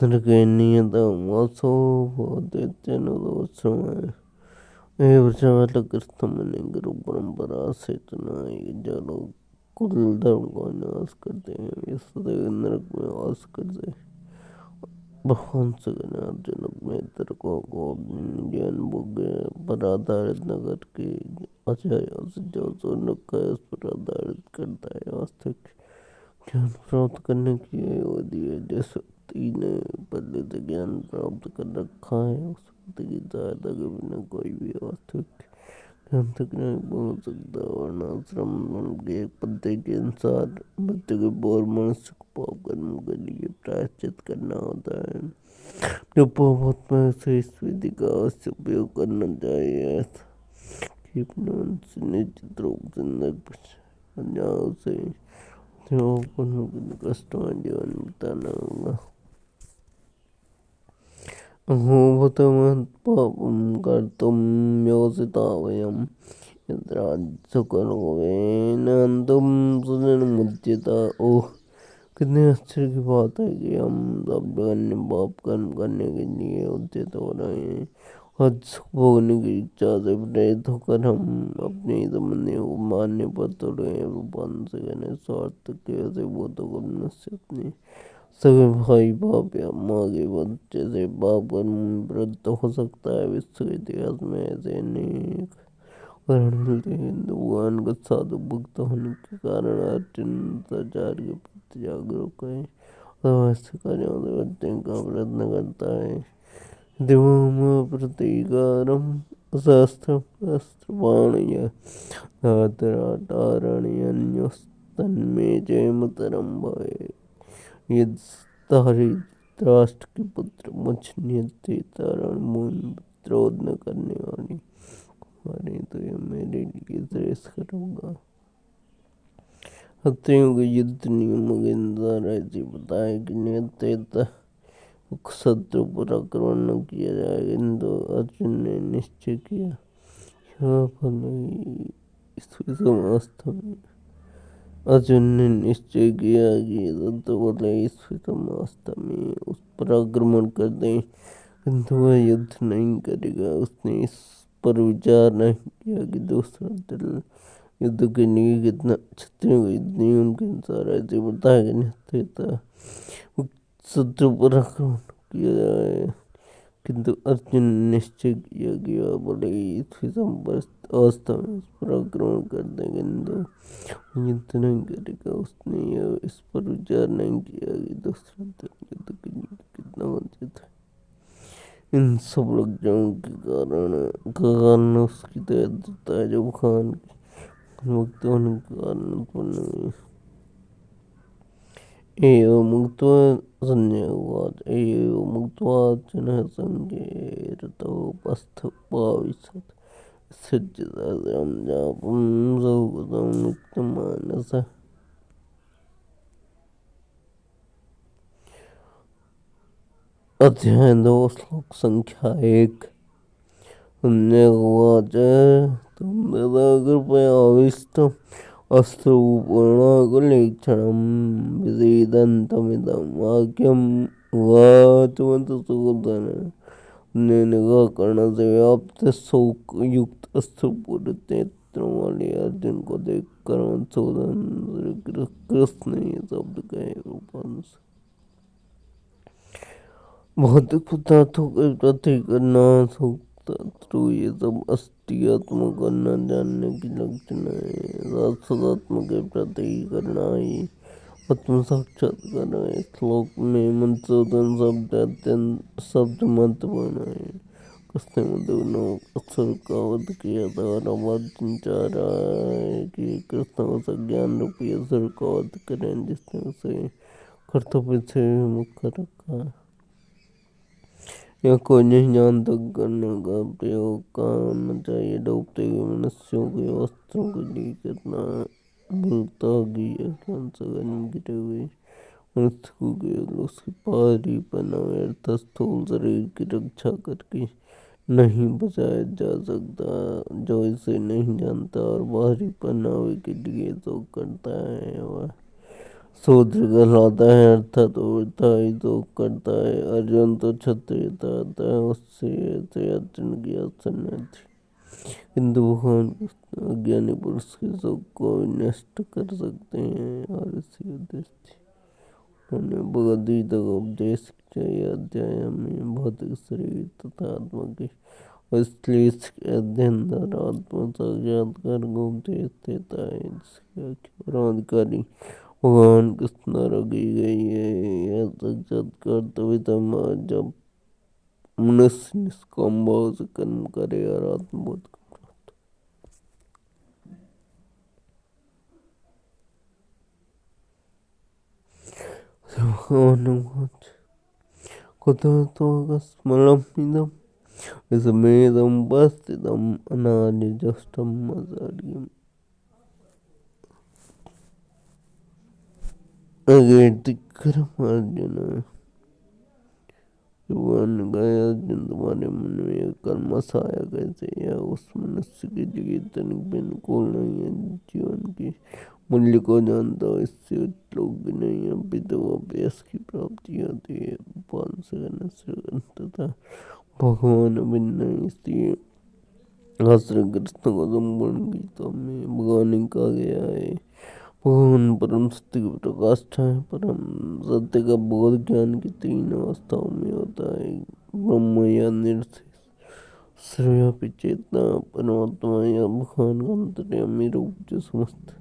नृकेनियतमासो भवतीत्यनुरोत्सवः एवं गुरु परंपरा से चुनाए जो लोग कुल धर्म का नाश करते हैं वे सदैव नरक में वास करते हैं। भगवान श्री अर्जुन अपने तर्कों को निजी अनुभव पर आधारित न करके आचार्यों से जो सुनक का उस पर आधारित करता है वास्तविक ज्ञान प्राप्त करने की विधि है। जिस व्यक्ति ने पहले से ज्ञान प्राप्त कर रखा है उस व्यक्ति की सहायता के बिना कोई भी वास्तविक ज्ञान तक नहीं पहुंच सकता। वर्णाश्रम के एक पद्धति के अनुसार मृत्यु के पूर्व मनुष्य को पाप कर्म के लिए प्रायश्चित करना होता है। जो पाप में से इस विधि का अवश्य उपयोग करना चाहिए। ऐसा कि अपने मन से निश्चित रूप से नरक से कष्टमय जीवन बिताना होगा। अहोभूतमहत् पापं कर्तुं योजिता वयं यद्राजसुकर्मोऽनेन हन्तुं सुनिर्मुच्यते। ओह, कितने आश्चर्य की बात है कि हम सब अन्य पाप कर्म करने के लिए उद्यत हो रहे हैं। आज सुख भोगने की इच्छा से प्रेरित होकर हम अपने संबंधियों को मारने पर तुले हैं। भगवान से कहने स्वार्थ के ऐसे भूतों को मनुष्य अपने सगे भाई बाप या माँ के बच्चे से पाप कर्म में प्रवृत्त हो सकता है। विश्व के इतिहास में ऐसे अनेक उदाहरण मिलते हैं। भगवान का साधु भक्त होने के कारण अर्जुन सदाचार के प्रति जागरूक है और ऐसे कार्यों से बचने का प्रयत्न करता है। दिवम प्रतिकारम शास्त्रम शस्त्रपाणय धातराटारण्यन्योस्तन्मे जयमतरम भवे। ये धृतराष्ट्र के पुत्र मुझ नियति तारण मूल विद्रोह न करने वाली कुमारी तो ये मेरे लिए श्रेष्ठ करूँगा। हत्याओं के युद्ध नियमों के अनुसार ऐसी बताए कि नियत शत्रु पर आक्रमण न किया जाए, किंतु अर्जुन ने निश्चय किया अर्जुन ने निश्चय किया कि शत्रु बोले इस वास्तव में उस पर आक्रमण कर दें, किंतु वह युद्ध नहीं करेगा। उसने इस पर विचार नहीं किया कि दूसरा दल युद्ध के लिए कितना क्षत्रियों के युद्ध नियम के अनुसार ऐसे बताया कि निहत्था शत्रु पर आक्रमण किया जाए, किंतु अर्जुन ने निश्चय किया कि वह बोले इस अवस्था में इस पर आक्रमण कर दें, किंतु युद्ध नहीं करेगा। उसने इस पर विचार नहीं किया कि दूसरा दल युद्ध के लिए कितना वंचित है। इन सब लक्षणों के कारण उसकी दरिद्रता है जो भगवान की मुक्त होने के कारण उत्पन्न हुई। एवं मुक्त्वा संन्यासवाद एवं मुक्त्वा अर्जुनः संघे रतोपस्थोपाविशत् सज्जतां जापं सौगतं मुक्तमानसः। अध्याय 2 श्लोक संख्या 1। उवाच तं तदा कृपयाविष्टम् अश्रुपूर्णाकुलेक्षणं विषीदन्तमिदं वाक्यम् उवाच मधुसूदन। अनेन कर्णस्य व्याप्तशोकयुक्ताश्रुपूरितनेत्रों वाले अर्जुन को देखकर मधुसूदन श्री कृष्ण ने ये शब्द कहे। रूपांश भौतिक पदार्थों के प्रति करना शत्रु ये सब अस्तित्वात्मक करना जानने की लक्षण है। सदात्म के प्रति करना ही आत्म साक्षात्कार है। श्लोक में मधुसूदन शब्द अत्यंत शब्द महत्वपूर्ण है। कृष्ण ने अक्षर का वध किया था और अब अर्जुन चाह रहा है कि कृष्ण उस अज्ञान रूपी असुर का वध करें जिसने उसे कर्तव्य से विमुख कर रखा है। यह कोई नहीं जानता करने का प्रयोग कहाँ होना चाहिए। डूबते हुए मनुष्यों के वस्त्रों के लिए करना भूलता गया ज्ञान सागर में गिरे हुए मनुष्य को केवल उसकी बाहरी पहनावे अर्थात स्थूल शरीर की रक्षा करके नहीं बचाया जा सकता। जो इसे नहीं जानता और बाहरी पहनावे के लिए तो करता है वह शूद्र कहलाता है अर्थात उड़ता ही तो करता है। अर्जुन तो क्षत्रिय था अतः उससे ऐसे अर्जुन की आसन्ना थी, किंतु भगवान कृष्ण अज्ञानी पुरुष के सुख को नष्ट कर सकते हैं और इसी उद्देश्य से उन्होंने भगवद गीता का उपदेश किया। यह अध्याय में भौतिक शरीर तथा आत्मा के विश्लेष के अध्ययन द्वारा आत्म साक्षात्कार को उपदेश देता है, जिसकी व्याख्या परमाधिकारी भगवान कृष्ण द्वारा की गई है। यह साक्षात्कार तभी तक जब मनुष्य निष्काम भाव से कर्म करे और आत्मबोध को प्राप्त हो। कुतो स्मरणमिदं विस्मृतमुपस्थितम् अनादिजुष्टम् आचार्यम् अकीर्तिकरम् अर्जुन। भगवान ने कहा, अर्जुन तुम्हारे मन में यह कर्मश आया कैसे? यह उस मनुष्य के लिए तनिक भी अनुकूल नहीं है जीवन के मूल्य को जानता हो, इससे उच्च लोग भी नहीं। अभी तो अभ्यास की प्राप्ति होती है, पान से तथा भगवान अभिन्न नहीं। इसलिए श्री कृष्ण को संपूर्ण गीता में भगवान ने कहा गया है, भगवान परम सत्य की प्रकाष्ठा है। परम सत्य का बोध ज्ञान की तीन अवस्थाओं में होता है, ब्रह्म या निर्विशेष, सर्वव्यापी चेतना, परमात्मा या भगवान का अंतर्यामी रूप जो समस्त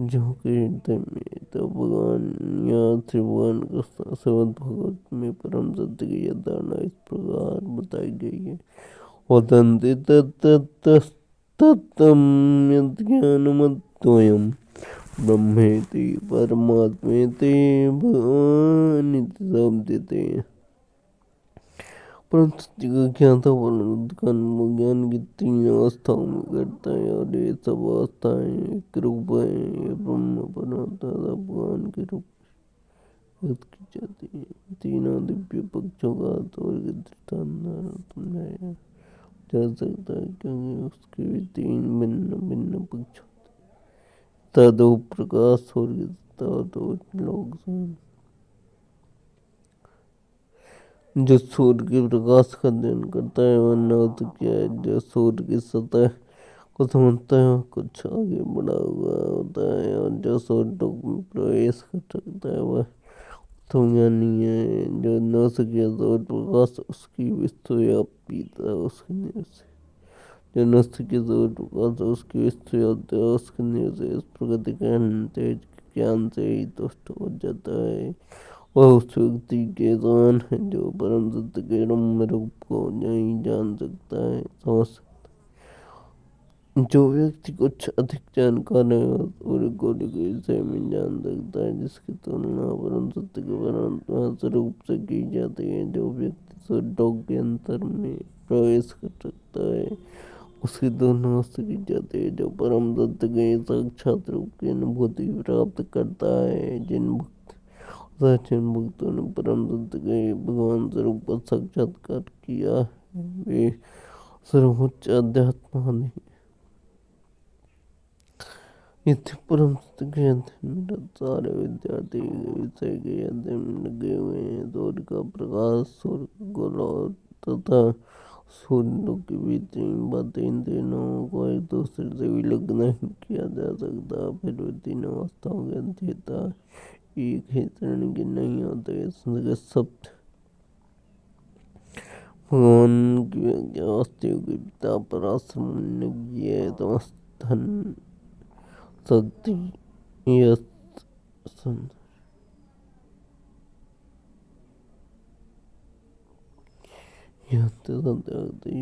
जो के हृदय में। तो भगवान या श्री भगवान कृष्ण श्रीमद् भगवत में परम सत्य की यह धारणा इस प्रकार बताई गई है, वदन्ति तत्तम यज्ञानमद्वयम् ब्रह्मेति परमात्मेति भगवानिति शब्दते। परंतु सत्य का ज्ञाता ज्ञान की तीन अवस्थाओं में करता है और ये सब अवस्थाएं एक रूप है। ये ब्रह्म परमात्मा भगवान के रूप में व्यक्त की जाती है। तीनों दिव्य पक्षों का स्वर्ग दृष्टांत समझाया जा सकता है, क्योंकि उसके भी तीन भिन्न भिन्न पक्ष होते हैं। तदो प्रकाश स्वर्ग तदो लोक जो सूर्य के प्रकाश का अध्ययन करता है वह नवत क्या है, जो सूर्य की सतह को समझता है वह कुछ आगे बढ़ा हुआ होता है, और जो सूर्य लोक में प्रवेश कर सकता है वह उत्तम ज्ञानी है। जो न सके सूर्य प्रकाश उसकी विश्वव्यापीता उसके निर्देश, जो न सके सूर्य प्रकाश उसकी विश्वव्यापीता उसके निर्देश प्रगति के तेज ज्ञान से ही तुष्ट हो जाता है। वह उस व्यक्ति के समान है जो परम सत्य के ब्रह्म रूप को नहीं जान सकता है, समझ सकता है। जो व्यक्ति कुछ अधिक जानकार है वह पूरे गोले के विषय में जान सकता है, जिसकी तुलना परम सत्य के परमात्मा स्वरूप से की जाती है। जो व्यक्ति सूर्य के अंतर में प्रवेश कर सकता है उसकी तुलना उससे की जाती है जो परम सत्य के साक्षात रूप की अनुभूति प्राप्त करता है। जिन सचिन भक्तों ने परम सत्य के भगवान स्वरूप का साक्षात्कार किया है वे सर्वोच्च अध्यात्म आदि इतने परम सत्य के अध्ययन में सारे विद्यार्थी विषय के अध्ययन में लगे हुए हैं। सूर्य का प्रकाश, सूर्य का गोला तथा सूर्य के बीच बातें, इन तीनों को एक दूसरे से विलग नहीं किया जा सकता। फिर वे तीनों अवस्थाओं के अध्येता एक ही श्रेणी के नहीं होते। संस्कृत शब्द भगवान की व्याख्या वास्तविक के पिता पराशर ने की है। तमस्थन शक्ति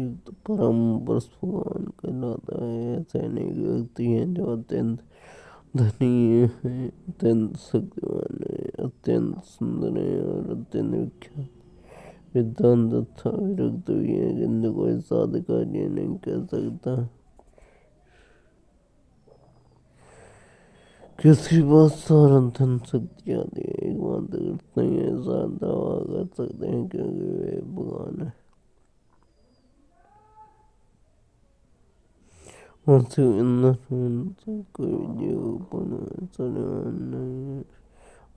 युक्त परम पुरुष भगवान कहलाता है। ऐसे अनेक व्यक्ति हैं जो अत्यंत धनी है, अत्यंत शक्तिमान है, अत्यंत सुंदर है और अत्यंत विख्यात विद्वान तथा विरक्त भी है, किंतु कोई साध कार्य नहीं कर सकता। किसी पास सारा धन शक्ति आदि एकमात्र कृष्ण ही ऐसा दावा कर सकते हैं, क्योंकि वे भगवान है। उनसे कोई जीव समान नहीं है।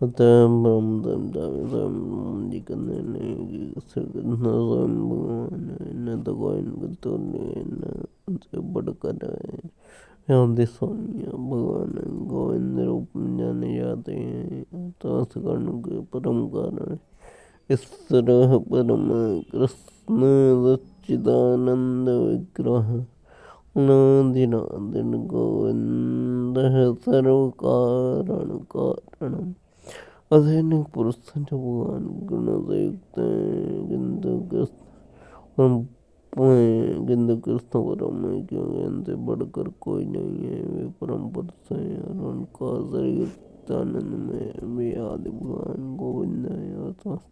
अतः ब्रह्म स्वयं जी करने ने सरकना स्वयं भगवान है, न तो कोई इनको तोड़ने न उनसे बढ़कर है। यहाँ स्वामी भगवान गोविंद रूप में जाने जाते हैं। तो कर्ण के परम कारण ईश्वर परम कृष्ण सच्चिदानंद विग्रह अनादिनादिन गोविंद सर्व कारण कारणम। अधैनिक पुरुष जो भगवान गुण से युक्त हैं, किंतु कृष्ण परम है, क्योंकि इनसे बढ़कर कोई नहीं है। वे परम पुरुष हैं और उनका शरीर आनंद में वे आदि भगवान गोविंद है और समस्त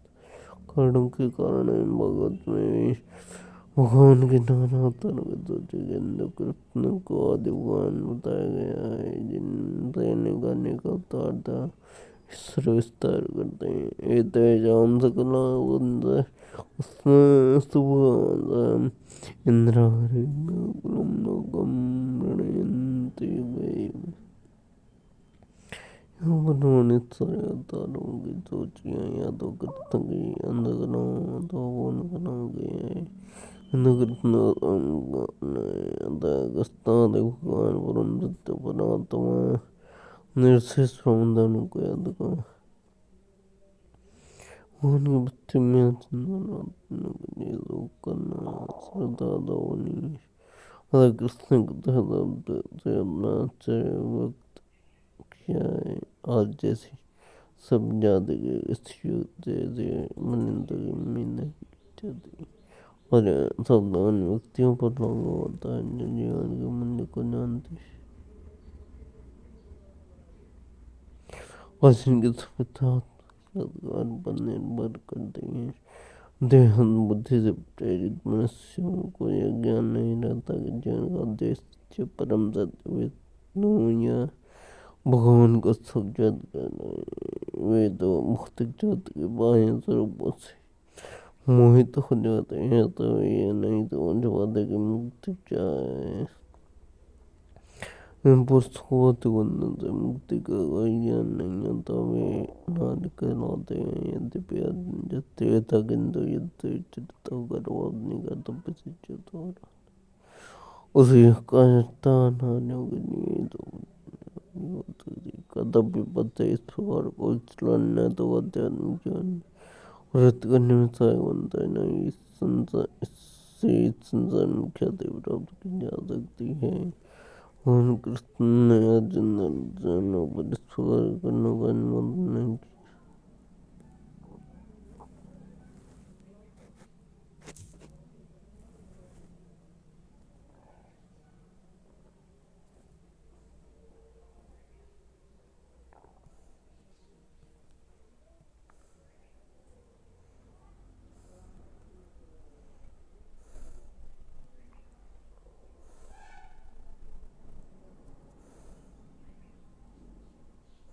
कारणों के कारण इन भगवत में भी भगवान के नाना अवतार के सोचे। किंतु कृष्ण को आदि भगवान बताया गया है, जिनसे अनेक अवतार था ईश्वर विस्तार करते हैं। तेजाम सकला सुभम इंद्राणी प्रणयंती अनुमानित सारे अवतारों की सोचियाँ या तो कृष्ण की अंधकरण तो पूर्ण गए हैं। कृष्ण कृष्णादि भगवान परम सत्य परात्मा निर्शेष प्रबंधन को याद कर उनकी भक्ति में चंदन लोक करना श्रद्धा दौनी। अतः कृष्ण से अपना आश्चर्य व्यक्त किया है। आज जैसी सब जाति के स्थिति जैसे मनिंदा की उम्मीद नहीं की जाती और सब अन्य व्यक्तियों पर लागू होता है जो जीवन के मूल्य को जानते हैं और जिनके सभ्यता पर निर्भर करते हैं। देहांत बुद्धि से प्रेरित मनुष्यों को यह ज्ञान नहीं रहता कि जीवन का उद्देश्य परम सत्य विष्णु या भगवान को साक्षात करना है। वे तो भौतिक जगत के बाह्य स्वरूपों से मोहित हो जाते हैं, तो ये नहीं समझ पाते कि मुक्ति क्या है। पुस्तकों बंधन से मुक्ति का कोई ज्ञान नहीं होता, वे नारी कहलाते हैं। यद्यपि जत्य था किंतु युद्ध चित्त गर्भवनी का तप सिद्ध हो रहा उसी का नारियों के लिए तो कदापि पता इस प्रकार को चलाना तो आध्यात्मिक जीवन व्रत करने में सहायक बनता है। नहीं इससे संसार में ख्याति प्राप्त की जा सकती है। कृष्ण ने अर्जुन पर इस प्रकार करने का अनुमोदन नहीं किया।